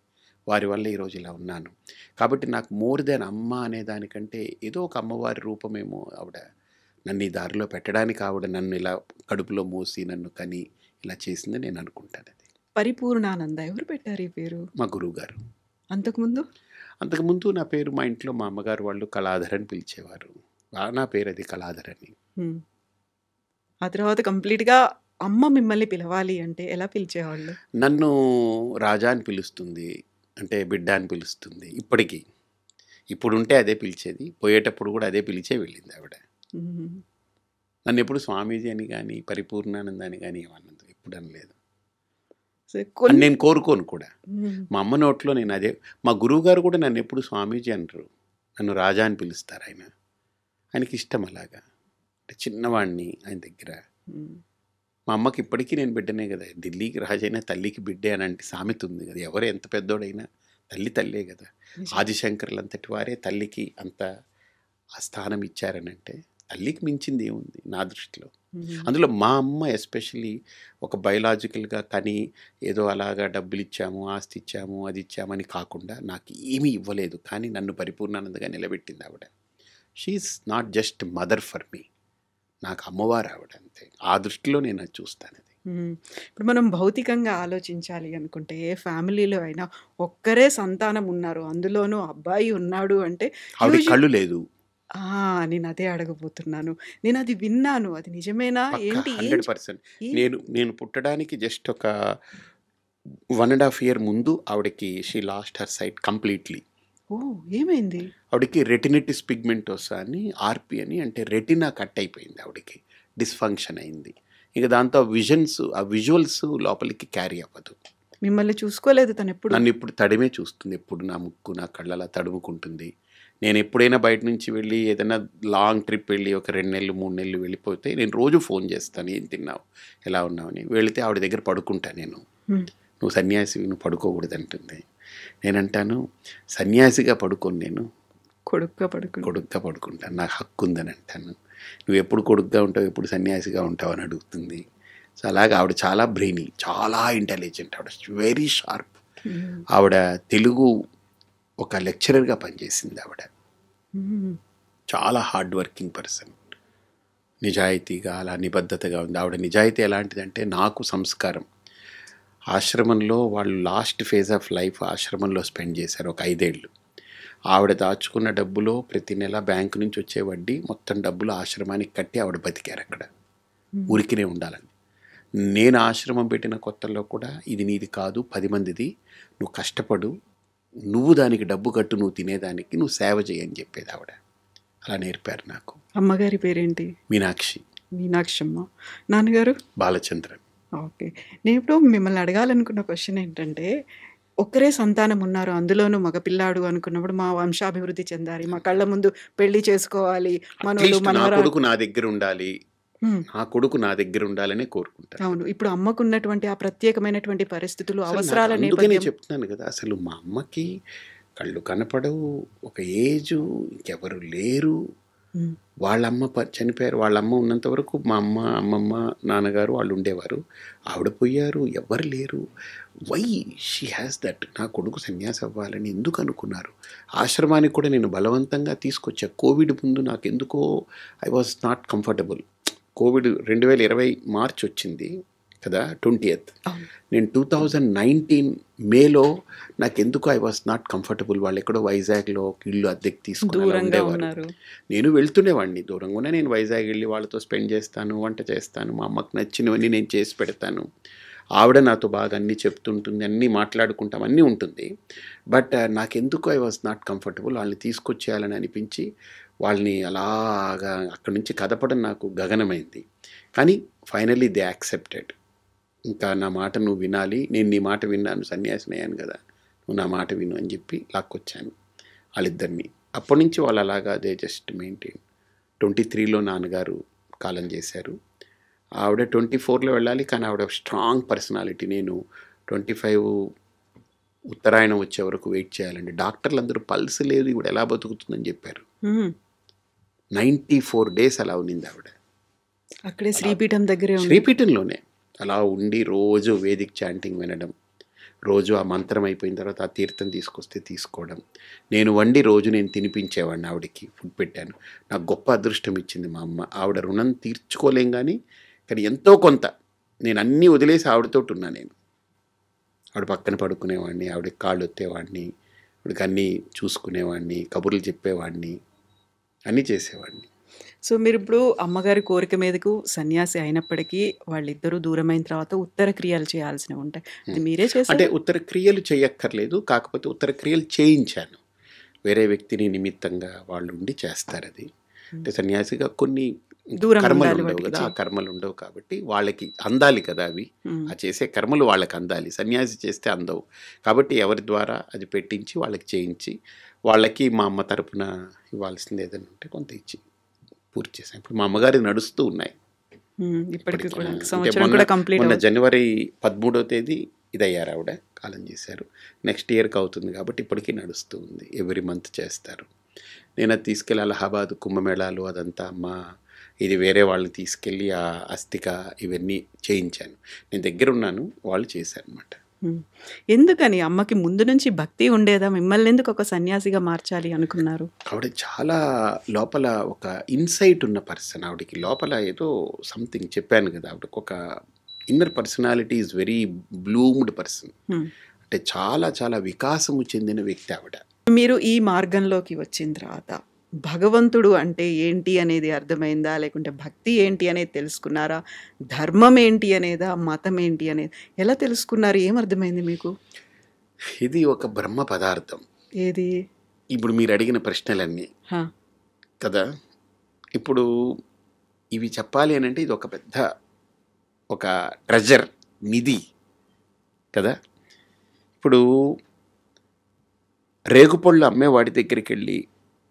వారి వల్ల ఈరోజు ఇలా ఉన్నాను. కాబట్టి నాకు మోర్ దెన్ అమ్మ అనే దానికంటే ఏదో ఒక అమ్మవారి రూపమేమో ఆవిడ నన్ను ఈ దారిలో పెట్టడానికి. ఆవిడ నన్ను ఇలా కడుపులో మోసి నన్ను కని ఇలా చేసింది నేను అనుకుంటాను. అది పరిపూర్ణానంద ఎవరు పెట్టారు ఈ పేరు? మా గురువు గారు. అంతకుముందు నా పేరు మా ఇంట్లో మా అమ్మగారు వాళ్ళు కళాధర్ అని పిలిచేవారు. నా పేరు అది కళాధర్ అని. ఆ తర్వాత కంప్లీట్గా అమ్మ మిమ్మల్ని పిలవాలి అంటే ఎలా పిలిచేవాళ్ళు? నన్ను రాజా అని పిలుస్తుంది, అంటే బిడ్డ అని పిలుస్తుంది ఇప్పటికీ. ఇప్పుడుంటే అదే పిలిచేది, పోయేటప్పుడు కూడా అదే పిలిచే వెళ్ళింది ఆవిడ. హ్మ్. నన్ను ఎప్పుడు స్వామీజీ అని కానీ పరిపూర్ణానంద అని కానీ ఏమన్నది ఎప్పుడు అనలేదు. సో, అని నేను కోరుకోను కూడా. హ్మ్. మా అమ్మ నోట్లో నేను అదే. మా గురువు గారు కూడా నన్ను ఎప్పుడు స్వామీజీ అనరు, నన్ను రాజా అని పిలుస్తారు. ఆయనకి ఇష్టం అలాగా. అంటే చిన్నవాడిని ఆయన దగ్గర. హ్మ్. మా అమ్మకి ఇప్పటికీ నేను బిడ్డనే కదా, ఢిల్లీకి రాజైనా తల్లికి బిడ్డే అని అంటే సామెత ఉంది కదా. ఎవరు ఎంత పెద్దోడైనా తల్లే కదా. నిజం. ఆదిశంకర్లు అంతటి వారే తల్లికి అంత ఆ స్థానం ఇచ్చారనంటే తల్లికి మించింది ఏముంది నా దృష్టిలో. హ్మ్. అందులో మా అమ్మ ఎస్పెషల్లీ ఒక బయలాజికల్గా కానీ ఏదో అలాగా డబ్బులు ఇచ్చాము, ఆస్తి ఇచ్చాము, అది ఇచ్చామని కాకుండా నాకు ఏమీ ఇవ్వలేదు, కానీ నన్ను పరిపూర్ణానందగా నిలబెట్టింది ఆవిడ. She is not just mother for me, నాకు అమ్మవారు ఆవిడ అంతే. ఆ దృష్టిలో నేను అది చూస్తాను. అది హ్మ్. ఇప్పుడు మనం భౌతికంగా ఆలోచించాలి అనుకుంటే, ఏ ఫ్యామిలీలో అయినా ఒక్కరే సంతానం ఉన్నారు. అందులోనూ అబ్బాయి ఉన్నాడు అంటే ఆవిడకి యూజు కళ్ళు లేదు. ఆ! నేనదే అడగబోతున్నాను. నేనది విన్నాను. అది నిజమేనా? పక్కా ఏంటి? 100%. ఏం నేను పుట్టడానికి జస్ట్ ఒక 1.5 ఇయర్ ముందు ఆవిడకి she lost her sight completely. Oh! ఏమైంది? ఆవిడకి రెటినిటిస్ పిగ్మెంటోసా అని, ఆర్పి అని, అంటే రెటినా కట్ అయిపోయింది ఆవిడకి, డిస్ఫంక్షన్ అయింది. ఇక దాంతో ఆ విజువల్స్ లోపలికి క్యారీ అవ్వదు. మిమ్మల్ని చూసుకోలేదు తనెప్పుడు? నన్ను ఇప్పుడు తడిమే చూస్తుంది, ఎప్పుడు నా ముక్కు నా కళ్ళలా తడుముకుంటుంది. నేను ఎప్పుడైనా బయట నుంచి వెళ్ళి ఏదైనా లాంగ్ ట్రిప్ వెళ్ళి ఒక 2 నెలలు 3 నెలలు వెళ్ళిపోతే నేను రోజు ఫోన్ చేస్తాను, ఏం తిన్నావు, ఎలా ఉన్నావని. వెళితే ఆవిడ దగ్గర పడుకుంటా నేను. హ్మ్. నువ్వు సన్యాసివి, నువ్వు పడుకోకూడదు అంటుంది. నేనంటాను, సన్యాసిగా పడుకోను, నేను కొడుగ్గా పడుకుని. కొడుగ్గా పడుకుంటాను, నాకు హక్కు ఉందని అంటాను. నువ్వు ఎప్పుడు కొడుగ్గా ఉంటావు, ఎప్పుడు సన్యాసిగా ఉంటావు అని అడుగుతుంది. సో అలాగే ఆవిడ చాలా బ్రెయినీ, చాలా ఇంటెలిజెంట్, ఆవిడ వెరీ షార్ప్. హ్మ్. ఆవిడ తెలుగు ఒక లెక్చరర్గా పనిచేసింది ఆవిడ. హ్మ్. చాలా హార్డ్ వర్కింగ్ పర్సన్, నిజాయితీగా అలా నిబద్ధతగా ఉంది. ఆవిడ నిజాయితీ ఎలాంటిదంటే, నాకు సంస్కారం. ఆశ్రమంలో వాళ్ళు లాస్ట్ ఫేజ్ ఆఫ్ లైఫ్ ఆశ్రమంలో స్పెండ్ చేశారు ఒక 5 ఏళ్ళు. ఆవిడ దాచుకున్న డబ్బులో ప్రతి నెల బ్యాంకు నుంచి వచ్చే వడ్డీ మొత్తం డబ్బులు ఆశ్రమానికి కట్టి ఆవిడ బతికారు అక్కడ, ఊరికినే ఉండాలని. నేను ఆశ్రమం పెట్టిన కొత్తల్లో కూడా, ఇది నీది కాదు 10 మందిది, నువ్వు కష్టపడు, నువ్వు దానికి డబ్బు కట్టు, నువ్వు తినేదానికి, నువ్వు సేవ చేయని చెప్పేది ఆవిడ. అలా నేర్పారు నాకు. అమ్మగారి పేరేంటి? మీనాక్షి. మీనాక్షమ్మ. నాన్నగారు? బాలచంద్రన్. ఓకే. నేనిప్పుడు మిమ్మల్ని అడగాలనుకున్న క్వెషన్ ఏంటంటే, ఒక్కరే సంతానం ఉన్నారు. అందులోనూ మగపిల్లాడు అనుకున్నప్పుడు మా వంశాభివృద్ధి చెందాలి. మా కళ్ళ ముందు పెళ్లి చేసుకోవాలి. మనవలు, అట్లీస్ట్ నా మనవరాలు. కొడుకు నా దగ్గర ఉండాలి, హ్మ్. నా కొడుకు నా దగ్గర ఉండాలనే కోరుకుంటాను. అవును. ఇప్పుడు అమ్మకున్నటువంటి ఆ ప్రత్యేకమైనటువంటి పరిస్థితులు, అసలు నాకు అవసరాల అందుకనే నేపథ్యం. చెప్తున్నాను కదా, అసలు మా అమ్మకి కళ్ళు కనపడవు, ఒక ఏజు, ఇంకెవరు లేరు. హ్మ్. వాళ్ళమ్మ చనిపోయారు. వాళ్ళమ్మ ఉన్నంత వరకు మా అమ్మ, అమ్మమ్మ, నాన్నగారు వాళ్ళు ఉండేవారు. ఆవిడ పోయారు, ఎవ్వరు లేరు. Why she has that. నా కొడుకు సన్యాసి అవ్వాలని ఎందుకు అనుకున్నారు? ఆశ్రమానికి కూడా నేను బలవంతంగా తీసుకొచ్చా. కోవిడ్ ముందు నాకు ఎందుకో I was not comfortable. Covid 2020 March వచ్చింది కదా, 20th. అవును. నేను 2019 మేలో నాకెందుకు ఐ వాజ్ నాట్ కంఫర్టబుల్. వాళ్ళు ఎక్కడో వైజాగ్లో ఇల్లు అద్దెకి తీసుకుని అలా దూరంగా ఉండేవారు. ఉన్నారు. నేను వెళ్తుండేవాడిని దూరంగానే. నేను వైజాగ్ వెళ్ళి వాళ్ళతో స్పెండ్ చేస్తాను, వంట చేస్తాను, మా అమ్మకు నచ్చినవన్నీ నేను చేసి పెడతాను. ఆవిడ నాతో బాగా అన్నీ చెప్తుంటుంది, అన్నీ మాట్లాడుకుంటాం, అన్నీ ఉంటుంది. బట్ నాకెందుకు ఐ వాజ్ నాట్ కంఫర్టబుల్. వాళ్ళని తీసుకొచ్చేయాలని అనిపించి వాళ్ళని అలాగా అక్కడి నుంచి కదపడం నాకు గగనమైంది. కానీ ఫైనల్లీ దే యాక్సెప్టెడ్. ఇంకా నా మాట నువ్వు వినాలి, నేను నీ మాట విన్నాను, సన్యాసిని అయ్యాను కదా, నువ్వు నా మాట విను అని చెప్పి లాక్కొచ్చాను వాళ్ళిద్దరిని. అప్పటి నుంచి వాళ్ళు అలాగా దే జస్ట్ మెయింటైన్. 23లో నాన్నగారు కాలం చేశారు. ఆవిడ 24లో వెళ్ళాలి, కానీ ఆవిడ స్ట్రాంగ్ పర్సనాలిటీ. నేను 25 ఉత్తరాయణం వచ్చే వరకు వెయిట్ చేయాలండి. డాక్టర్లు అందరూ పల్స్ లేదు, ఇవిడ ఎలా బతుకుతుందని చెప్పారు. 94 డేస్ అలా ఉన్నింది ఆవిడ. అక్కడే శ్రీపీఠం దగ్గరే ఉంది. శ్రీపీఠంలోనే అలా ఉండి రోజు వేదిక్ చాంటింగ్ వినడం, రోజు ఆ మంత్రం అయిపోయిన తర్వాత ఆ తీర్థం తీసుకొస్తే తీసుకోవడం, నేను వండి రోజు నేను తినిపించేవాడిని, ఆవిడకి ఫుడ్ పెట్టాను. నాకు గొప్ప అదృష్టం ఇచ్చింది మా అమ్మ. ఆవిడ రుణం తీర్చుకోలేం కానీ ఎంతో కొంత నేను అన్నీ వదిలేసి ఆవిడతోటి ఉన్నా. నేను ఆవిడ పక్కన పడుకునేవాడిని, ఆవిడకి కాళ్ళు ఒత్తేవాడిని, ఆవిడకి అన్నీ చూసుకునేవాడిని, కబుర్లు చెప్పేవాడిని, అన్నీ చేసేవాడిని. సో, మీరిప్పుడు అమ్మగారి కోరిక మీదకు సన్యాసి అయినప్పటికీ వాళ్ళిద్దరూ దూరమైన తర్వాత ఉత్తర క్రియలు చేయాల్సినవుంటాయి. అది హ్మ్. మీరే అంటే చేశారా? ఉత్తర క్రియలు చేయక్కర్లేదు. కాకపోతే ఉత్తర క్రియలు చేయించాను. వేరే వ్యక్తిని నిమిత్తంగా వాళ్ళుండి చేస్తారది. హ్మ్. అంటే సన్యాసిగా కొన్ని దూరంగా ఉండాలి కర్మలుండవు వాటికి గదా! ఆ కర్మలుండవు కాబట్టి వాళ్ళకి అందాలి కదా అవి. హ్మ్. ఆ చేసే కర్మలు వాళ్ళకి అందాలి. సన్యాసి చేస్తే అందవు. కాబట్టి ఎవరి ద్వారా అది పెట్టించి వాళ్ళకి చేయించి, వాళ్ళకి మా అమ్మ తరపున ఇవ్వాల్సింది ఏదైనా ఉంటే కొంత ఇచ్చి పూర్తి చేశాను. ఇప్పుడు మా అమ్మగారివి నడుస్తూ ఉన్నాయి. హ్మ్. ఇప్పటికి ఇప్పటికి. కూడా ఇంక అంటే సంవత్సరం మొన్న కూడా కంప్లీట్ మొన్న అవ్వదు. జనవరి 13వ తేదీ ఇదయ్యారు ఆవిడ. కాలం చేశారు. నెక్స్ట్ ఇయర్‌కి అవుతుంది కాబట్టి ఇప్పటికీ నడుస్తూ ఉంది. ఎవ్రీ మంత్ చేస్తారు. నేను అది తీసుకెళ్ళి అలహాబాద్ కుంభమేళాలు అదంతా ఇది వేరే వాళ్ళని తీసుకెళ్ళి ఆ అస్థిక ఇవన్నీ చేయించాను. నేను దగ్గరున్నాను. వాళ్ళు చేశారనమాట. హ్మ్. ఎందుకని అమ్మకి ముందు నుంచి భక్తి ఉండేదా? మిమ్మల్నెందుకు ఒక సన్యాసిగా మార్చాలి అనుకున్నారు? ఆవిడ చాలా లోపల ఒక ఇన్‌సైట్ ఉన్న పర్సన్. ఆవిడకి లోపల ఏదో సంథింగ్ చెప్పాను గదా! ఆవిడకొక inner personality is very bloomed person. Hmm. అంటే చాలా చాలా వికాసము చెందిన వ్యక్తి ఆవిడ. మీరు ఈ మార్గంలోకి వచ్చిన తర్వాత భగవంతుడు అంటే ఏంటి అనేది అర్థమైందా? లేకుంటే భక్తి ఏంటి అనేది తెలుసుకున్నారా? ధర్మం ఏంటి అనేదా? మతం ఏంటి అనేది ఎలా తెలుసుకున్నారు? ఏమర్థమైంది మీకు? ఇది ఒక బ్రహ్మ పదార్థం. ఏది? ఇప్పుడు మీరడిగిన ప్రశ్నలన్నీ హా! కదా! ఇప్పుడు ఇవి చెప్పాలి అనంటే ఇది ఒక పెద్ద ఒక ట్రెజర్ నిధి కదా! ఇప్పుడు రేగుపళ్ళు అమ్మేవాడి దగ్గరికెళ్ళి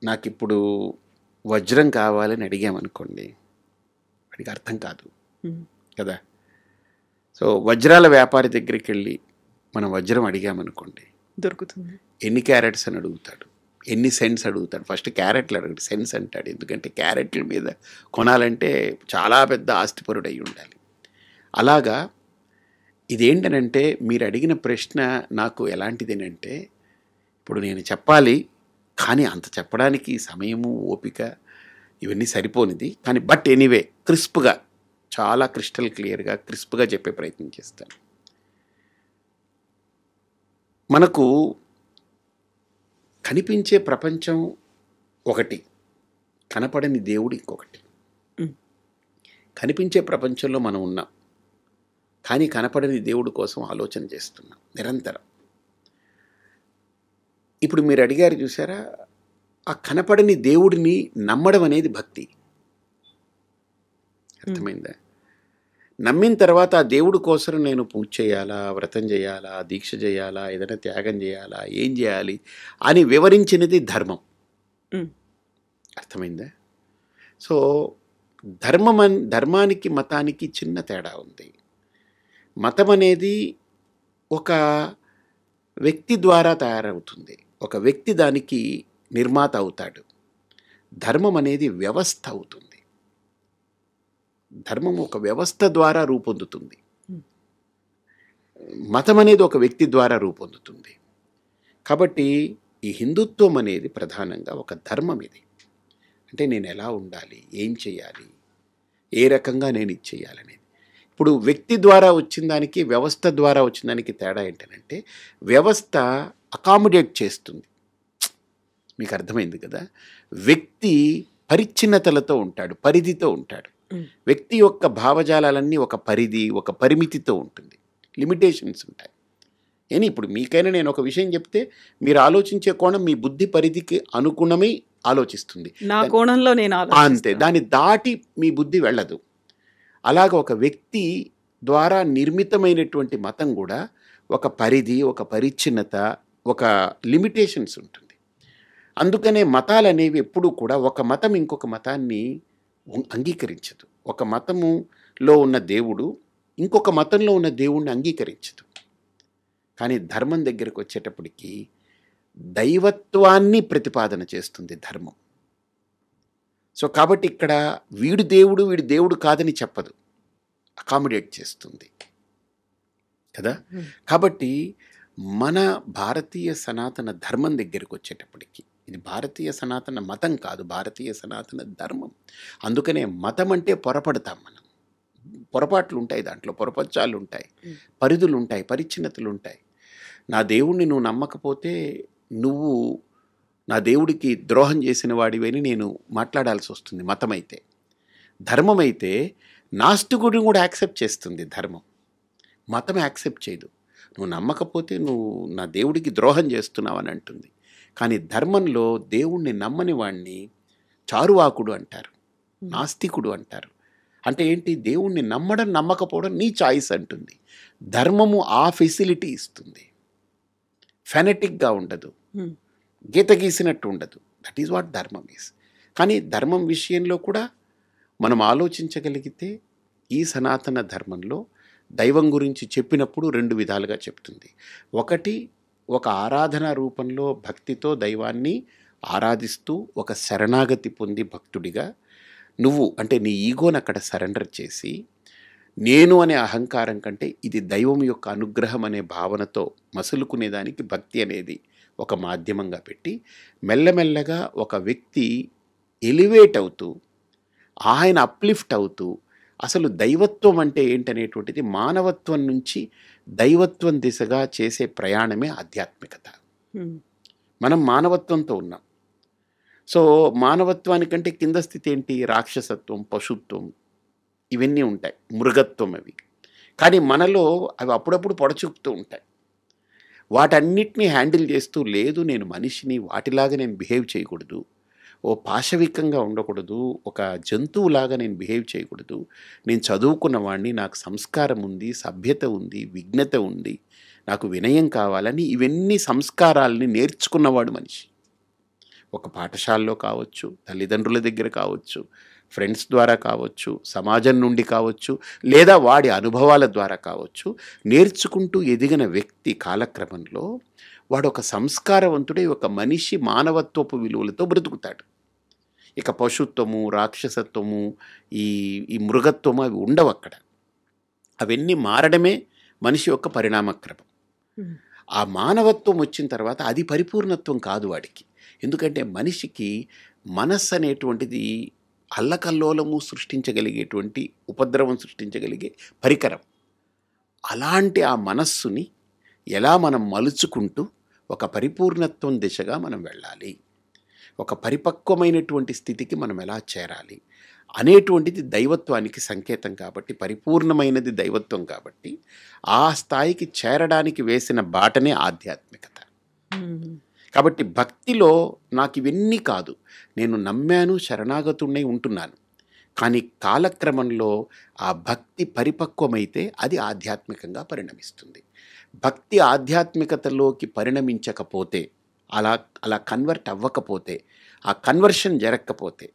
నాకిప్పుడు వజ్రం కావాలని అడిగామనుకోండి, వాడికి అర్థం కాదు హ్మ్. కదా! సో, వజ్రాల వ్యాపారి దగ్గరికెళ్ళి మనం వజ్రం అడిగామనుకోండి, దొరుకుతుంది. ఎన్ని క్యారెట్స్ అని అడుగుతాడు. ఎన్ని సెంట్స్ అడుగుతాడు. ఫస్ట్ క్యారెట్లు అడగడు, సెంట్స్ అంటాడు. ఎందుకంటే క్యారెట్ల మీద కొనాలంటే చాలా పెద్ద ఆస్తిపరుడై ఉండాలి. అలాగా ఇదేంటనంటే మీరు అడిగిన ప్రశ్న నాకు ఎలాంటిదేనంటే, ఇప్పుడు నేను చెప్పాలి, కానీ అంత చెప్పడానికి సమయము, ఓపిక ఇవన్నీ సరిపోనిది. కానీ బట్ ఎనీవే క్రిస్ప్‌గా చాలా క్రిస్టల్ క్లియర్‌గా, క్రిస్ప్‌గా చెప్పే ప్రయత్నం చేస్తాను. మనకు కనిపించే ప్రపంచం ఒకటి, కనపడని దేవుడు ఇంకొకటి. హ్మ్. కనిపించే ప్రపంచంలో మనం ఉన్నాం. కానీ కనపడని దేవుడి కోసం ఆలోచన చేస్తున్నాం నిరంతరం. ఇప్పుడు మీరు అడిగారు చూసారా? ఆ కనపడని దేవుడిని నమ్మడం అనేది భక్తి. అర్థమైందా? నమ్మిన తర్వాత ఆ దేవుడి కోసం నేను పూజ చేయాలా, వ్రతం చేయాలా, దీక్ష చేయాలా, ఏదైనా త్యాగం చేయాలా, ఏం చేయాలి అని వివరించినది ధర్మం. హ్మ్. అర్థమైందా? సో, ధర్మానికి మతానికి చిన్న తేడా ఉంది. మతం అనేది ఒక వ్యక్తి ద్వారా తయారవుతుంది. ఒక వ్యక్తి దానికి నిర్మాత అవుతాడు. ధర్మం అనేది వ్యవస్థ అవుతుంది. ధర్మం ఒక వ్యవస్థ ద్వారా రూపొందుతుంది. హ్మ్. మతం అనేది ఒక వ్యక్తి ద్వారా రూపొందుతుంది. కాబట్టి ఈ హిందుత్వం అనేది ప్రధానంగా ఒక ధర్మం ఇది. అంటే నేను ఎలా ఉండాలి, ఏం చేయాలి, ఏ రకంగా నేను ఇది చేయాలనేది. ఇప్పుడు వ్యక్తి ద్వారా వచ్చిన దానికి, వ్యవస్థ ద్వారా వచ్చిన దానికి తేడా ఏంటంటే, వ్యవస్థ అకామిడేట్ చేస్తుంది. మీకు అర్థమైంది కదా! వ్యక్తి పరిచ్ఛిన్నతలతో ఉంటాడు, పరిధితో ఉంటాడు. హ్మ్. వ్యక్తి యొక్క భావజాలాలన్నీ ఒక పరిధి, ఒక పరిమితితో ఉంటుంది. లిమిటేషన్స్ ఉంటాయి. ఇప్పుడు మీకైనా నేను ఒక విషయం చెప్తే మీరు ఆలోచించే కోణం మీ బుద్ధి పరిధికి అనుగుణమై ఆలోచిస్తుంది. నా కోణంలో నేను అంతే. ఆలోచిస్తాను. దాన్ని దాటి మీ బుద్ధి వెళ్ళదు. అలాగ ఒక వ్యక్తి ద్వారా నిర్మితమైనటువంటి మతం కూడా ఒక పరిధి, ఒక పరిచ్ఛిన్నత, ఒక లిమిటేషన్స్ ఉంటుంది. అందుకనే మతాలనేవి ఎప్పుడూ కూడా ఒక మతం ఇంకొక మతాన్ని అంగీకరించదు. ఒక మతములో ఉన్న దేవుడు ఇంకొక మతంలో ఉన్న దేవుణ్ణి అంగీకరించదు. కానీ ధర్మం దగ్గరికి వచ్చేటప్పటికి దైవత్వాన్ని ప్రతిపాదన చేస్తుంది ధర్మం. సో కాబట్టి ఇక్కడ వీడు దేవుడు కాదని చెప్పదు, అకామిడేట్ చేస్తుంది కదా. హ్మ్. కాబట్టి మన భారతీయ సనాతన ధర్మం దగ్గరికి వచ్చేటప్పటికి ఇది భారతీయ సనాతన మతం కాదు, భారతీయ సనాతన ధర్మం. అందుకనే మతం అంటే పొరపడతాం మనం. పొరపాట్లు ఉంటాయి, దాంట్లో పొరపచ్చాలు ఉంటాయి, పరిధులు ఉంటాయి, పరిచ్ఛిన్నతలు ఉంటాయి. నా దేవుణ్ణి నువ్వు నమ్మకపోతే నువ్వు నా దేవుడికి ద్రోహం చేసిన వాడివని నేను మాట్లాడాల్సి వస్తుంది. మతమైతే. ధర్మమైతే నాస్తికుడిని కూడా యాక్సెప్ట్ చేస్తుంది ధర్మం. మతం యాక్సెప్ట్ చేయదు. నువ్వు నమ్మకపోతే నువ్వు నా దేవుడికి ద్రోహం చేస్తున్నావు అని అంటుంది. కానీ ధర్మంలో దేవుణ్ణి నమ్మని వాణ్ణి చారువాకుడు అంటారు, నాస్తికుడు అంటారు. అంటే ఏంటి? దేవుణ్ణి నమ్మడం నమ్మకపోవడం నీ చాయిస్ అంటుంది. ధర్మము ఆ ఫెసిలిటీ ఇస్తుంది. ఫెనటిక్గా ఉండదు, గీత గీసినట్టు ఉండదు. దట్ ఈజ్ వాట్ ధర్మం ఈస్. కానీ ధర్మం విషయంలో కూడా మనం ఆలోచించగలిగితే ఈ సనాతన ధర్మంలో దైవం గురించి చెప్పినప్పుడు 2 విధాలుగా చెప్తుంది. ఒకటి, ఒక ఆరాధన రూపంలో భక్తితో దైవాన్ని ఆరాధిస్తూ ఒక శరణాగతి పొంది భక్తుడిగా నువ్వు అంటే నీ ఈగోని అక్కడ సరెండర్ చేసి, నేను అనే అహంకారం కంటే ఇది దైవం యొక్క అనుగ్రహం అనే భావనతో మసులుకునేదానికి భక్తి అనేది ఒక మాధ్యమంగా పెట్టి మెల్లమెల్లగా ఒక వ్యక్తి ఎలివేట్ అవుతూ, ఆయన అప్లిఫ్ట్ అవుతూ, అసలు దైవత్వం అంటే ఏంటనేటువంటిది మానవత్వం నుంచి దైవత్వం దిశగా చేసే ప్రయాణమే ఆధ్యాత్మికత. మనం మానవత్వంతో ఉన్నాం. సో మానవత్వానికంటే కింద స్థితి ఏంటి? రాక్షసత్వం, పశుత్వం, ఇవన్నీ ఉంటాయి, మృగత్వం అవి. కానీ మనలో అవి అప్పుడప్పుడు పొడచూపుతూ ఉంటాయి. వాటన్నిటినీ హ్యాండిల్ చేస్తూ, లేదు నేను మనిషిని, వాటిలాగా నేను బిహేవ్ చేయకూడదు, ఓ పాశవికంగా ఉండకూడదు, ఒక జంతువులాగా నేను బిహేవ్ చేయకూడదు, నేను చదువుకున్నవాడిని, నాకు సంస్కారం ఉంది, సభ్యత ఉంది, విఘ్నత ఉంది, నాకు వినయం కావాలని ఇవన్నీ సంస్కారాలని నేర్చుకున్నవాడు మనిషి. ఒక పాఠశాలలో కావచ్చు, తల్లిదండ్రుల దగ్గర కావచ్చు, ఫ్రెండ్స్ ద్వారా కావచ్చు, సమాజం నుండి కావచ్చు, లేదా వాడి అనుభవాల ద్వారా కావచ్చు, నేర్చుకుంటూ ఎదిగిన వ్యక్తి కాలక్రమంలో వాడు ఒక సంస్కారవంతుడే, ఒక మనిషి మానవత్వపు విలువలతో బ్రతుకుతాడు. ఇక పశుత్వము, రాక్షసత్వము, ఈ మృగత్వము అవి ఉండవు అక్కడ. అవన్నీ మారడమే మనిషి యొక్క పరిణామక్రమం. ఆ మానవత్వం వచ్చిన తర్వాత అది పరిపూర్ణత్వం కాదు వాడికి. ఎందుకంటే మనిషికి మనస్సు అనేటువంటిది అల్లకల్లోలము సృష్టించగలిగేటువంటి, ఉపద్రవం సృష్టించగలిగే పరికరం. అలాంటి ఆ మనస్సుని ఎలా మనం మలుచుకుంటూ ఒక పరిపూర్ణత్వం దిశగా మనం వెళ్ళాలి, ఒక పరిపక్వమైనటువంటి స్థితికి మనం ఎలా చేరాలి అనేటువంటిది దైవత్వానికి సంకేతం. కాబట్టి పరిపూర్ణమైనది దైవత్వం. కాబట్టి ఆ స్థాయికి చేరడానికి వేసిన బాటనే ఆధ్యాత్మికత. కాబట్టి భక్తిలో నాకు ఇవన్నీ కాదు, నేను నమ్మాను, శరణాగతుడినై ఉంటున్నాను. కానీ కాలక్రమంలో ఆ భక్తి పరిపక్వమైతే అది ఆధ్యాత్మికంగా పరిణమిస్తుంది. భక్తి ఆధ్యాత్మికతలోకి పరిణమించకపోతే, అలా కన్వర్ట్ అవ్వకపోతే, ఆ కన్వర్షన్ జరగకపోతే,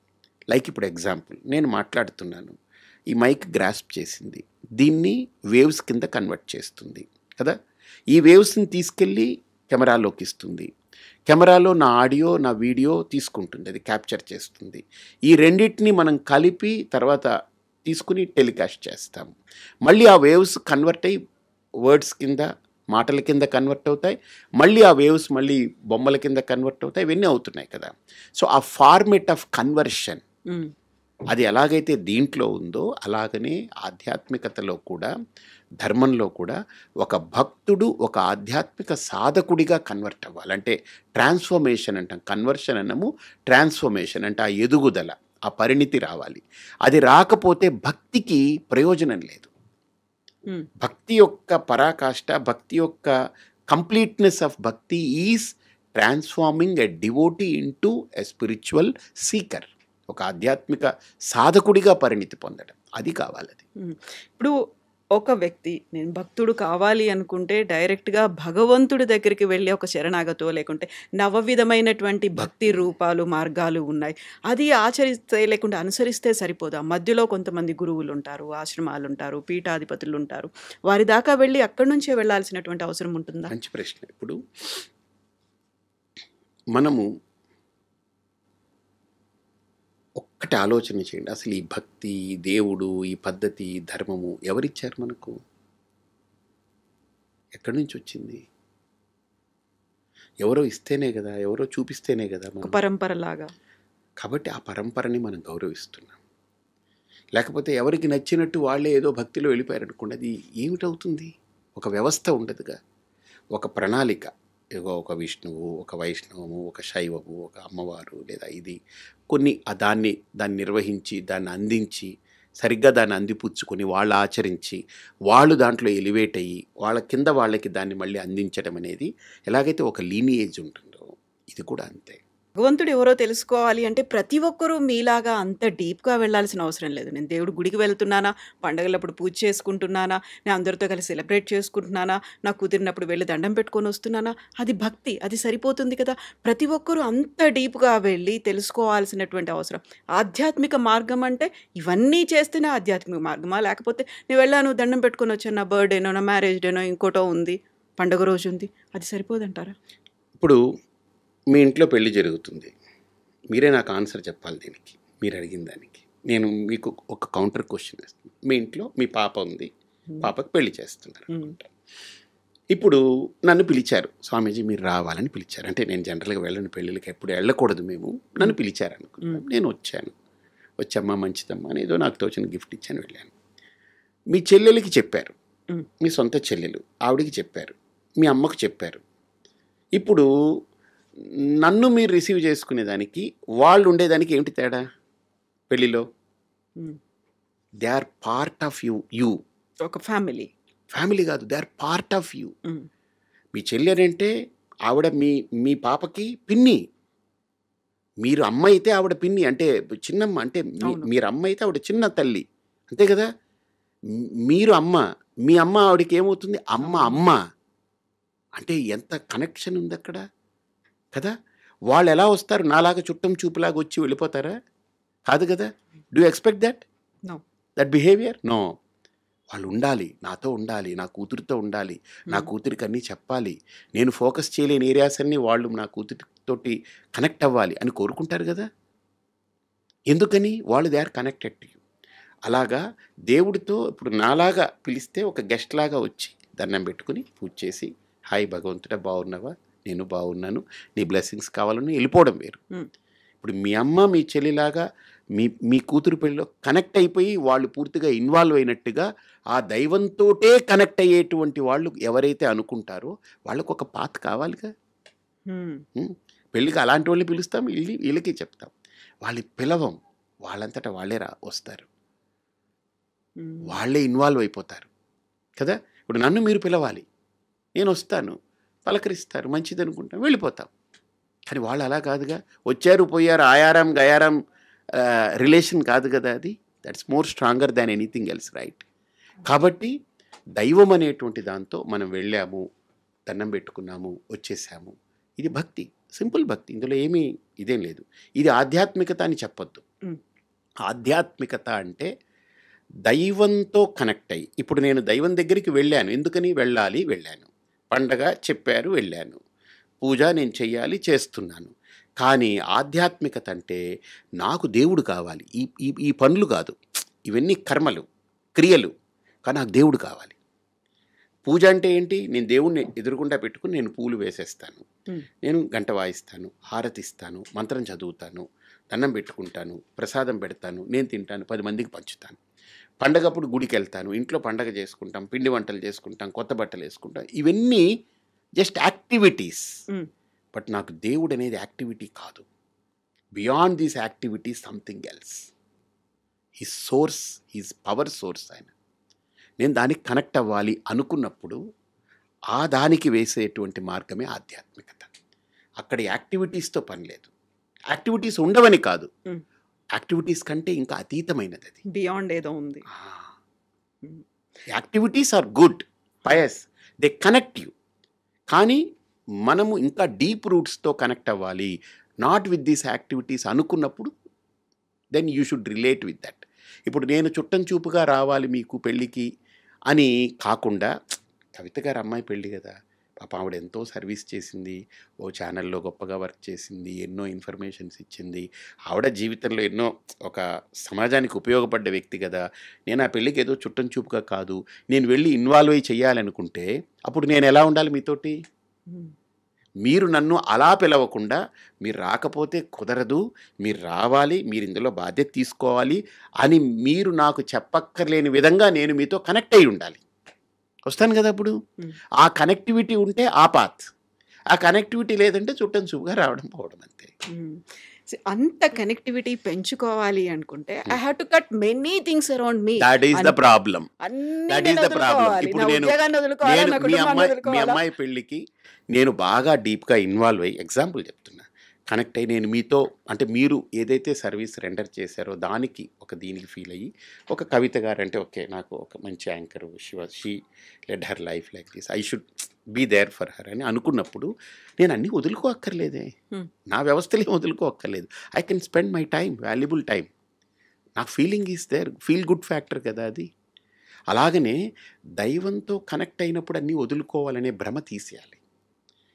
లైక్ ఇప్పుడు ఎగ్జాంపుల్, నేను మాట్లాడుతున్నాను, ఈ మైక్ గ్రాస్ప్ చేసింది, దీన్ని వేవ్స్ కింద కన్వర్ట్ చేస్తుంది కదా. ఈ వేవ్స్ని తీసుకెళ్ళి కెమెరాలోకి ఇస్తుంది. కెమెరాలో నా ఆడియో, నా వీడియో తీసుకుంటుంది, అది క్యాప్చర్ చేస్తుంది. ఈ రెండింటిని మనం కలిపి తర్వాత తీసుకుని టెలికాస్ట్ చేస్తాము. మళ్ళీ ఆ వేవ్స్ కన్వర్ట్ అయ్యి వర్డ్స్ కింద, మాటల కింద కన్వర్ట్ అవుతాయి. మళ్ళీ ఆ వేవ్స్ మళ్ళీ బొమ్మల కింద కన్వర్ట్ అవుతాయి. ఇవన్నీ అవుతున్నాయి కదా. సో ఆ ఫార్మేట్ ఆఫ్ కన్వర్షన్ అది ఎలాగైతే దీంట్లో ఉందో అలాగనే ఆధ్యాత్మికతలో కూడా, ధర్మంలో కూడా ఒక భక్తుడు ఒక ఆధ్యాత్మిక సాధకుడిగా కన్వర్ట్ అవ్వాలంటే ట్రాన్స్ఫర్మేషన్ అంటాం. కన్వర్షన్ అన్నము ట్రాన్స్ఫర్మేషన్ అంటే ఆ ఎదుగుదల, ఆ పరిణితి రావాలి. అది రాకపోతే భక్తికి ప్రయోజనం లేదు. భక్తి యొక్క పరాకాష్ట, భక్తి యొక్క కంప్లీట్నెస్ ఆఫ్ భక్తి is transforming a devotee into a spiritual seeker. ఒక ఆధ్యాత్మిక సాధకుడిగా పరిణితి పొందడం, అది కావాలి. ఇప్పుడు ఒక వ్యక్తి నేను భక్తుడు కావాలి అనుకుంటే డైరెక్ట్గా భగవంతుడి దగ్గరికి వెళ్ళి ఒక శరణాగతో, లేకుంటే నవవిధమైనటువంటి భక్తి రూపాలు, మార్గాలు ఉన్నాయి, అది ఆచరిస్తే లేకుంటే అనుసరిస్తే సరిపోదా? మధ్యలో కొంతమంది గురువులు ఉంటారు, ఆశ్రమాలు ఉంటారు, పీఠాధిపతులు ఉంటారు, వారి దాకా వెళ్ళి అక్కడి నుంచే వెళ్ళాల్సినటువంటి అవసరం ఉంటుందా? మంచి ప్రశ్న. ఇప్పుడు మనము ఒక్కటి ఆలోచన చేయండి, అసలు ఈ భక్తి, దేవుడు, ఈ పద్ధతి, ధర్మము ఎవరిచ్చారు మనకు? ఎక్కడి నుంచి వచ్చింది? ఎవరో ఇస్తేనే కదా, ఎవరో చూపిస్తేనే కదా, ఒక పరంపరలాగా. కాబట్టి ఆ పరంపరని మనం గౌరవిస్తున్నాం. లేకపోతే ఎవరికి నచ్చినట్టు వాళ్ళే ఏదో భక్తిలో వెళ్ళిపోయారనుకోండి, అది ఏమిటవుతుంది? ఒక వ్యవస్థ ఉండదుగా, ఒక ప్రణాళిక, ఇగో ఒక విష్ణువు, ఒక వైష్ణవము, ఒక శైవము, ఒక అమ్మవారు లేదా ఇది కొన్ని దాన్ని నిర్వహించి దాన్ని అందించి సరిగ్గా దాన్ని అందిపుచ్చుకొని వాళ్ళు ఆచరించి వాళ్ళు దాంట్లో ఎలివేట్ అయ్యి వాళ్ళ కింద వాళ్ళకి దాన్ని మళ్ళీ అందించడం అనేది ఎలాగైతే ఒక లీనియేజ్ ఉంటుందో ఇది కూడా అంతే. భగవంతుడు ఎవరో తెలుసుకోవాలి అంటే ప్రతి ఒక్కరూ మీలాగా అంత డీప్‌గా వెళ్ళాల్సిన అవసరం లేదు. నేను దేవుడి గుడికి వెళ్తున్నానా, పండగలప్పుడు పూజ చేసుకుంటున్నానా, నేను అందరితో కలిసి సెలబ్రేట్ చేసుకుంటున్నానా, నాకు కుదిరినప్పుడు వెళ్ళి దండం పెట్టుకొని వస్తున్నానా, అది భక్తి. అది సరిపోతుంది కదా! ప్రతి ఒక్కరూ అంత డీప్‌గా వెళ్ళి తెలుసుకోవాల్సినటువంటి అవసరం. ఆధ్యాత్మిక మార్గం అంటే ఇవన్నీ చేస్తేనే ఆధ్యాత్మిక మార్గమా? లేకపోతే నేను వెళ్ళాను, దండం పెట్టుకొని వచ్చాను, నా బర్త్‌డేనో, నా మ్యారేజ్ డేనో, ఇంకోటో ఉంది, పండుగ రోజు ఉంది. అది సరిపోదంటారా? ఇప్పుడు మీ ఇంట్లో పెళ్లి జరుగుతుంది, మీరే నాకు ఆన్సర్ చెప్పాలి దీనికి, మీరు అడిగిన దానికి. నేను మీకు ఒక కౌంటర్ క్వశ్చన్ వేస్తాను. మీ ఇంట్లో మీ పాప ఉంది, పాపకు పెళ్లి చేస్తున్నారు అనుకుంటా. ఇప్పుడు నన్ను పిలిచారు, స్వామీజీ మీరు రావాలని పిలిచారు. అంటే నేను జనరల్గా వెళ్ళను పెళ్ళిళ్ళకి, ఎప్పుడు వెళ్ళకూడదు మేము, నన్ను పిలిచారు అనుకుంటాను. నేను వచ్చాను, వచ్చమ్మా మంచిదమ్మా అని ఏదో నాకు తోచిన గిఫ్ట్ ఇచ్చాను, వెళ్ళాను. మీ చెల్లెలకి చెప్పారు, మీ సొంత చెల్లెలు, ఆవిడికి చెప్పారు, మీ అమ్మకు చెప్పారు. ఇప్పుడు నన్ను మీరు రిసీవ్ చేసుకునేదానికి వాళ్ళు ఉండేదానికి ఏమిటి తేడా పెళ్ళిలో? They are part of you. ఒక ఫ్యామిలీ కాదు, they are part of you. మీ చెల్లెలంటే ఆవిడ మీ పాపకి పిన్ని, మీరు అమ్మ అయితే ఆవిడ పిన్ని, అంటే చిన్నమ్మ, అంటే మీరు అమ్మ అయితే ఆవిడ చిన్న తల్లి, అంతే కదా. మీరు అమ్మ, మీ అమ్మ ఆవిడకి ఏమవుతుంది? అమ్మ అంటే ఎంత కనెక్షన్ ఉంది అక్కడ కదా. వాళ్ళు ఎలా వస్తారు? నాలాగా చుట్టం చూపులాగా వచ్చి వెళ్ళిపోతారా? కాదు కదా. Do expect that behaviour? No. వాళ్ళు ఉండాలి, నాతో ఉండాలి, నా కూతురితో ఉండాలి, నా కూతురికి అన్నీ చెప్పాలి, నేను ఫోకస్ చేయలేని ఏరియాస్ అన్నీ వాళ్ళు నా కూతురితోటి కనెక్ట్ అవ్వాలి అని కోరుకుంటారు కదా. ఎందుకని? వాళ్ళు they are connected to you. అలాగా దేవుడితో ఇప్పుడు నాలాగా పిలిస్తే ఒక గెస్ట్ లాగా వచ్చి దండం పెట్టుకుని పూజ చేసి, హాయ్ భగవంతుడా బాగున్నావా, నేను బాగున్నాను, నీ బ్లెస్సింగ్స్ కావాలని వెళ్ళిపోవడం వేరు. ఇప్పుడు మీ అమ్మ మీ చెల్లిలాగా మీ కూతురు పెళ్ళిలో కనెక్ట్ అయిపోయి వాళ్ళు పూర్తిగా ఇన్వాల్వ్ అయినట్టుగా ఆ దైవంతోటే కనెక్ట్ అయ్యేటువంటి వాళ్ళు ఎవరైతే అనుకుంటారో వాళ్ళకు ఒక పాత్ కావాలిగా. పెళ్ళికి అలాంటి వాళ్ళని పిలుస్తాం, వీళ్ళకి చెప్తాం, వాళ్ళు పిలవం, వాళ్ళంతటా వాళ్ళే వస్తారు, వాళ్ళే ఇన్వాల్వ్ అయిపోతారు కదా. ఇప్పుడు నన్ను మీరు పిలవాలి, నేను వస్తాను, పలకరిస్తారు, మంచిది అనుకుంటాం, వెళ్ళిపోతాం. కానీ వాళ్ళు అలా కాదుగా, వచ్చారు పోయారు ఆయారం గయారం రిలేషన్ కాదు కదా అది. That's more stronger than anything else, right. కాబట్టి దైవం అనేటువంటి దాంతో మనం వెళ్ళాము, దండం పెట్టుకున్నాము, వచ్చేసాము, ఇది భక్తి, సింపుల్ భక్తి, ఇందులో ఏమీ ఇదేం లేదు. ఇది ఆధ్యాత్మికత అని చెప్పొద్దు. ఆధ్యాత్మికత అంటే దైవంతో కనెక్ట్ అయ్యి, ఇప్పుడు నేను దైవం దగ్గరికి వెళ్ళాను, ఎందుకని వెళ్ళాను, పండగ చెప్పారు వెళ్ళాను, పూజ నేను చెయ్యాలి చేస్తున్నాను. కానీ ఆధ్యాత్మికత అంటే నాకు దేవుడు కావాలి, ఈ పనులు కాదు, ఇవన్నీ కర్మలు క్రియలు, కానీ నాకు దేవుడు కావాలి. పూజ అంటే ఏంటి? నేను దేవుణ్ణి ఎదురుగుండా పెట్టుకుని నేను పూలు వేసేస్తాను, నేను గంట వాయిస్తాను, హారతిస్తాను, మంత్రం చదువుతాను, దండం పెట్టుకుంటాను, ప్రసాదం పెడతాను, నేను తింటాను, 10 మందికి పంచుతాను. పండగప్పుడు గుడికి వెళ్తాను, ఇంట్లో పండగ చేసుకుంటాం, పిండి వంటలు చేసుకుంటాం, కొత్త బట్టలు వేసుకుంటాం, ఇవన్నీ జస్ట్ యాక్టివిటీస్. బట్ నాకు దేవుడు అనేది యాక్టివిటీ కాదు. Beyond these activities something else. His source, his power source ఆయన. నేను దానికి కనెక్ట్ అవ్వాలి అనుకున్నప్పుడు ఆ దానికి వేసేటువంటి మార్గమే ఆధ్యాత్మికత. అక్కడ యాక్టివిటీస్తో పని లేదు. యాక్టివిటీస్ ఉండవని కాదు, యాక్టివిటీస్ కంటే ఇంకా అతీతమైనది, అది బియాండ్ ఏదో ఉంది. Activities are good, pious, they connect you. కానీ మనము ఇంకా డీప్ రూట్స్తో కనెక్ట్ అవ్వాలి, నాట్ విత్ దీస్ యాక్టివిటీస్ అనుకున్నప్పుడు then you should relate with that. ఇప్పుడు నేను చుట్టం చూపుగా రావాలి మీకు పెళ్ళికి అని కాకుండా, కవిత గారు అమ్మాయి పెళ్ళి కదా, పాప ఆవిడ ఎంతో సర్వీస్ చేసింది, ఓ ఛానల్లో గొప్పగా వర్క్ చేసింది, ఎన్నో ఇన్ఫర్మేషన్స్ ఇచ్చింది, ఆవిడ జీవితంలో ఎన్నో ఒక సమాజానికి ఉపయోగపడ్డ వ్యక్తి కదా. నేను ఆ పెళ్ళికి ఏదో చుట్టం చూపుగా కాదు, నేను వెళ్ళి ఇన్వాల్వ్ అయ్యి చేయాలనుకుంటే అప్పుడు నేను ఎలా ఉండాలి మీతోటి? మీరు నన్ను అలా పిలవకుండా, మీరు రాకపోతే కుదరదు, మీరు రావాలి, మీరు ఇందులో బాధ్యత తీసుకోవాలి అని మీరు నాకు చెప్పక్కర్లేని విధంగా నేను మీతో కనెక్ట్ అయి ఉండాలి. వస్తాను కదా అప్పుడు. ఆ కనెక్టివిటీ ఉంటే ఆ పాత్, ఆ కనెక్టివిటీ లేదంటే చుట్టం చూపుగా రావడం పోవడం అంతే. అంత కనెక్టివిటీ పెంచుకోవాలి అనుకుంటే I have to cut many things around me. That is the problem. అన్ని దట్ నేను ఈస్ ద ప్రాబ్లం. వదులుకోవాలి. ఇప్పుడు నా నేను ఉద్యోగాన్ని వదులుకోవాలా, నేను నా మీ కుటుంబాన్ని అమ్మాయి వదులుకోవాలా. పెళ్ళికి నేను బాగా డీప్గా ఇన్వాల్వ్ అయ్యి ఎగ్జాంపుల్ చెప్తున్నా, కనెక్ట్ అయ్యి నేను మీతో అంటే మీరు ఏదైతే సర్వీస్ రెండర్ చేశారో దానికి దీనికి ఫీల్ అయ్యి ఒక కవిత గారు అంటే ఓకే నాకు ఒక మంచి anchor she led her life like this, I should be there for her అని అనుకున్నప్పుడు నేను అన్నీ వదులుకోక్కర్లేదే, నా వ్యవస్థలే వదులుకోక్కర్లేదు. I can spend my time, valuable time. నాకు feeling is there, feel good factor కదా అది. అలాగనే దైవంతో కనెక్ట్ అయినప్పుడు అన్నీ వదులుకోవాలనే భ్రమ తీసేయాలి.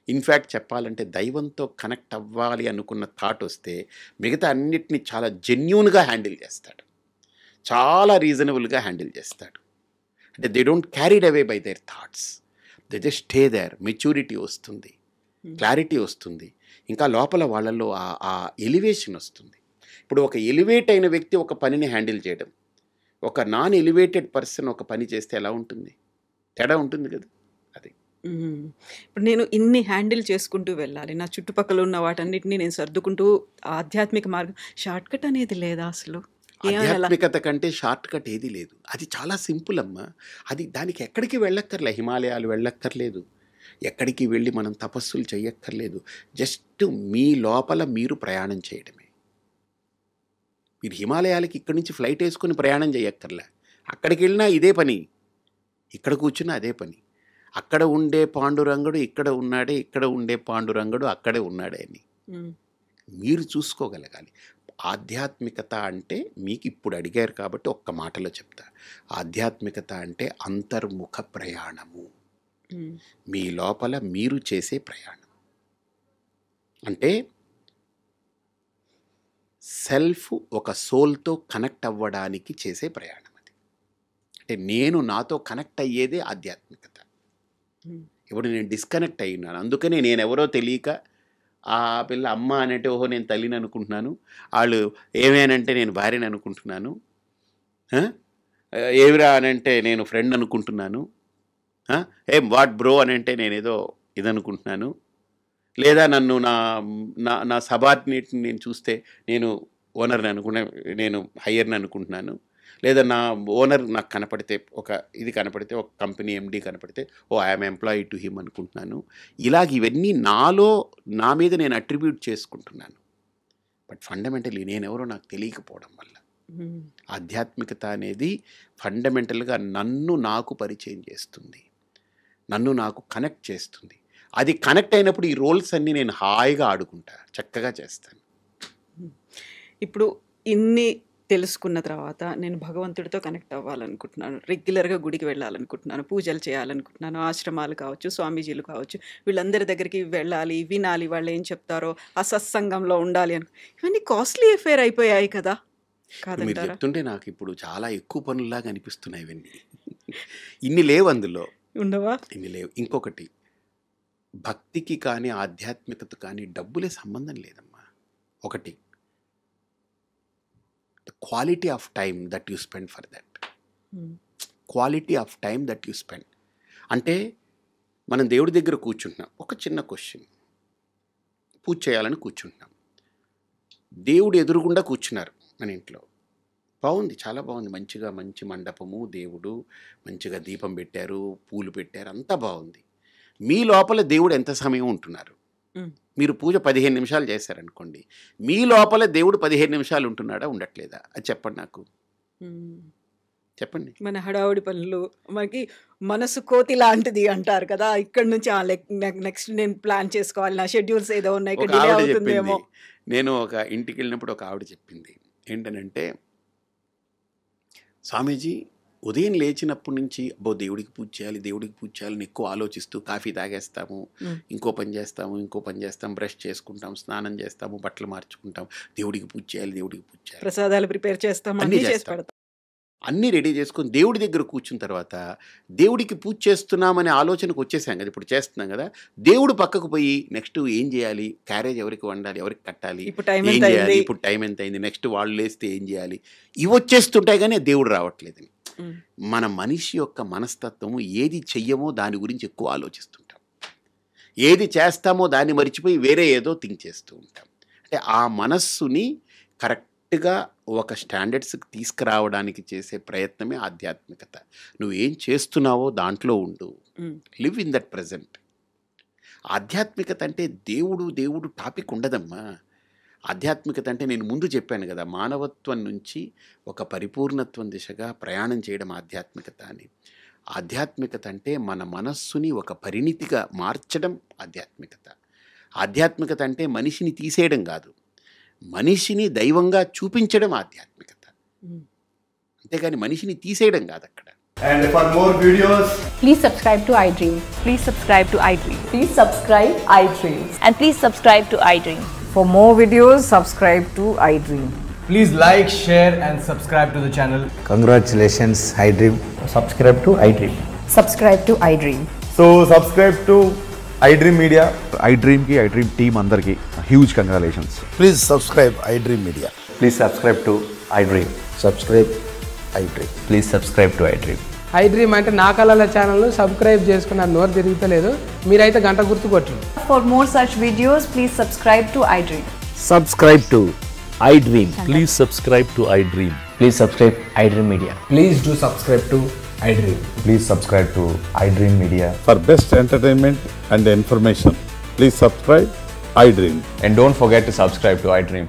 ఇన్ఫ్యాక్ట్ చెప్పాలంటే దైవంతో కనెక్ట్ అవ్వాలి అనుకున్న థాట్ వస్తే మిగతా అన్నిటినీ చాలా జెన్యూన్గా హ్యాండిల్ చేస్తాడు, చాలా రీజనబుల్గా హ్యాండిల్ చేస్తాడు. అంటే they don't carried away by their thoughts, they just stay there. Maturity వస్తుంది, క్లారిటీ వస్తుంది, ఇంకా లోపల వాళ్ళల్లో ఆ ఎలివేషన్ వస్తుంది. ఇప్పుడు ఒక ఎలివేట్ అయిన వ్యక్తి ఒక పనిని హ్యాండిల్ చేయడం, ఒక నాన్ ఎలివేటెడ్ పర్సన్ ఒక పని చేస్తే ఎలా ఉంటుంది, తేడా ఉంటుంది కదా. అది ఇప్పుడు నేను ఇన్ని హ్యాండిల్ చేసుకుంటూ వెళ్ళాలి, నా చుట్టుపక్కల ఉన్న వాటన్నిటిని నేను సర్దుకుంటూ ఆధ్యాత్మిక మార్గం, షార్ట్ కట్ అనేది లేదా అసలు? ఆధ్యాత్మికత కంటే షార్ట్ కట్ ఏది లేదు. అది చాలా సింపుల్ అమ్మా. అది దానికి ఎక్కడికి వెళ్ళక్కర్లే, హిమాలయాలు వెళ్ళక్కర్లేదు, ఎక్కడికి వెళ్ళి మనం తపస్సులు చేయక్కర్లేదు. జస్ట్ మీ లోపల మీరు ప్రయాణం చేయడమే. మీరు హిమాలయాలకి ఇక్కడి నుంచి ఫ్లైట్ వేసుకొని ప్రయాణం చేయక్కర్లే, అక్కడికి వెళ్ళినా ఇదే పని, ఇక్కడ కూర్చున్నా అదే పని. అక్కడ ఉండే పాండురంగడు ఇక్కడ ఉన్నాడే, ఇక్కడ ఉండే పాండురంగడు అక్కడే ఉన్నాడే అని మీరు చూసుకోగలగాలి. ఆధ్యాత్మికత అంటే మీకు ఇప్పుడు అడిగారు కాబట్టి ఒక్క మాటలో చెప్తా. ఆధ్యాత్మికత అంటే అంతర్ముఖ ప్రయాణము, మీ లోపల మీరు చేసే ప్రయాణం. అంటే సెల్ఫ్ ఒక సోల్తో కనెక్ట్ అవ్వడానికి చేసే ప్రయాణం అది. అంటే నేను నాతో కనెక్ట్ అయ్యేదే ఆధ్యాత్మికత. ఇప్పుడు నేను డిస్కనెక్ట్ అయినాను, అందుకనే నేను ఎవరో తెలియక ఆ పిల్ల అమ్మ అనంటే ఓహో నేను తల్లిని అనుకుంటున్నాను, వాళ్ళు ఏమేనంటే నేను భార్యని అనుకుంటున్నాను, ఏవిరా అనంటే నేను ఫ్రెండ్ అనుకుంటున్నాను, ఏం వాట్ బ్రో అనంటే నేనేదో ఇదనుకుంటున్నాను, లేదా నన్ను నా సబార్డినేట్ని నేను చూస్తే నేను ఓనర్ని నేను హయ్యర్ని అనుకుంటున్నాను, లేదా నా ఓనర్ నాకు కనపడితే ఇది కనపడితే ఒక కంపెనీ ఎండి కనపడితే ఓ ఐఎమ్ ఎంప్లాయీ టు హిమ్ అనుకుంటున్నాను. ఇవన్నీ నా మీద నేను అట్రిబ్యూట్ చేసుకుంటున్నాను. బట్ ఫండమెంటల్లీ నేనెవరో నాకు తెలియకపోవడం వల్ల ఆధ్యాత్మికత అనేది ఫండమెంటల్గా నన్ను నాకు పరిచయం చేస్తుంది, నన్ను నాకు కనెక్ట్ చేస్తుంది. అది కనెక్ట్ అయినప్పుడు ఈ రోల్స్ అన్నీ నేను హాయిగా ఆడుకుంటా, చక్కగా చేస్తాను. ఇప్పుడు ఇన్ని తెలుసుకున్న తర్వాత నేను భగవంతుడితో కనెక్ట్ అవ్వాలనుకుంటున్నాను, రెగ్యులర్గా గుడికి వెళ్ళాలనుకుంటున్నాను, పూజలు చేయాలనుకుంటున్నాను, ఆశ్రమాలు కావచ్చు, స్వామీజీలు కావచ్చు, వీళ్ళందరి దగ్గరికి వెళ్ళాలి, వినాలి, వాళ్ళు ఏం చెప్తారో, ఆ సత్సంగంలో ఉండాలి ఇవన్నీ కాస్ట్లీ అఫేర్ అయిపోయాయి కదా. మీరు చెప్తుంటే నాకు ఇప్పుడు చాలా ఎక్కువ పనుల్లాగా అనిపిస్తున్నాయి ఇవన్నీ. ఇన్ని లేవు అందులో, ఉండవా? ఇన్ని లేవు. ఇంకొకటి, భక్తికి కానీ ఆధ్యాత్మికత కానీ డబ్బులే సంబంధం లేదమ్మా. ఒకటి, quality of time that you spend for that. Quality of time that you spend అంటే మనం దేవుడి దగ్గర కూర్చుంటున్నాం, ఒక చిన్న క్వశ్చన్, పూజ చేయాలని కూర్చుంటున్నాం, దేవుడు ఎదురుగుండా కూర్చున్నారు మన ఇంట్లో, బాగుంది, చాలా బాగుంది, మంచి మండపము, దేవుడు మంచిగా దీపం పెట్టారు, పూలు పెట్టారు, అంతా బాగుంది. మీ లోపల దేవుడు ఎంత సమయం ఉంటున్నారు? మీరు పూజ 15 నిమిషాలు చేశారనుకోండి, మీ లోపల దేవుడు 15 నిమిషాలు ఉంటున్నాడా, ఉండట్లేదా? అది చెప్పండి నాకు, చెప్పండి. మన హడావుడి పనులు, మనకి మనసు కోతి లాంటిది అంటారు కదా, ఇక్కడ నుంచి నెక్స్ట్ నేను ప్లాన్ చేసుకోవాలి, నా షెడ్యూల్స్ ఏదో ఉన్నాయి, ఇక్కడ డిలే అవుతుందేమో. నేను ఒక ఇంటికి వెళ్ళినప్పుడు ఒక ఆవిడ చెప్పింది ఏంటనంటే, స్వామీజీ ఉదయం లేచినప్పటి నుంచి అబ్బో దేవుడికి పూజ చేయాలని ఎక్కువ ఆలోచిస్తూ కాఫీ తాగేస్తాము, ఇంకో పని చేస్తాం, బ్రష్ చేసుకుంటాం, స్నానం చేస్తాము, బట్టలు మార్చుకుంటాం, దేవుడికి పూజ చేయాలి, ప్రసాదాలు ప్రిపేర్ చేస్తాం, అన్నీ రెడీ చేసుకొని దేవుడి దగ్గర కూర్చున్న తర్వాత దేవుడికి పూజ చేస్తున్నామనే ఆలోచనకు వచ్చేసాం కదా, ఇప్పుడు చేస్తున్నాం కదా, దేవుడు పక్కకు పోయి నెక్స్ట్ ఏం చేయాలి, క్యారేజ్ ఎవరికి వండాలి, ఎవరికి కట్టాలి, ఏం చేయాలి, ఇప్పుడు టైం ఎంత అయింది, నెక్స్ట్ వాళ్ళు లేస్తే ఏం చేయాలి, ఇవి వచ్చేస్తుంటాయి కానీ దేవుడు రావట్లేదని. మన మనిషి యొక్క మనస్తత్వము ఏది చెయ్యమో దాని గురించి ఎక్కువ ఆలోచిస్తుంటాం. ఏది చేస్తామో దాన్ని మర్చిపోయి వేరే ఏదో థింక్ చేస్తూ ఉంటాం. అంటే ఆ మనస్సుని కరెక్ట్గా ఒక స్టాండర్డ్స్కి తీసుకురావడానికి చేసే ప్రయత్నమే ఆధ్యాత్మికత. నువ్వు ఏం చేస్తున్నావో దాంట్లో ఉండు, లివ్ ఇన్ దట్ ప్రజెంట్. ఆధ్యాత్మికత అంటే దేవుడు టాపిక్ ఉండదమ్మా. ఆధ్యాత్మికత అంటే నేను ముందు చెప్పాను కదా, మానవత్వం నుంచి ఒక పరిపూర్ణత్వం దిశగా ప్రయాణం చేయడం ఆధ్యాత్మికత అని. ఆధ్యాత్మికత అంటే మన మనస్సుని ఒక పరిణితిగా మార్చడం ఆధ్యాత్మికత. ఆధ్యాత్మికత అంటే మనిషిని తీసేయడం కాదు, మనిషిని దైవంగా చూపించడం ఆధ్యాత్మికత. అంతేగాని మనిషిని తీసేయడం కాదు అక్కడ. And for more videos, please subscribe to iDream. Please subscribe to iDream. Please subscribe iDream. And please subscribe to iDream. For more videos, subscribe to iDream. please like, share and subscribe to the channel. Congratulations, iDream. Subscribe to iDream. Subscribe to iDream. So subscribe to iDream Media. iDream ki iDream team andarki huge congratulations. Please subscribe iDream Media. Please subscribe to iDream. Subscribe iDream. Please subscribe to iDream. iDream అంటే నా కళల ఛానల్ను subscribe చేసుకున్నారు, నోరు తిరుగుతలేదు. మీరైతే గంట గుర్తు కొట్టండి. For more such videos, please subscribe to iDream. Subscribe to iDream. Please subscribe to iDream. Please subscribe iDream Media. Please do subscribe to iDream. Please subscribe to iDream Media. For best entertainment and information, please subscribe iDream. And don't forget to subscribe to iDream.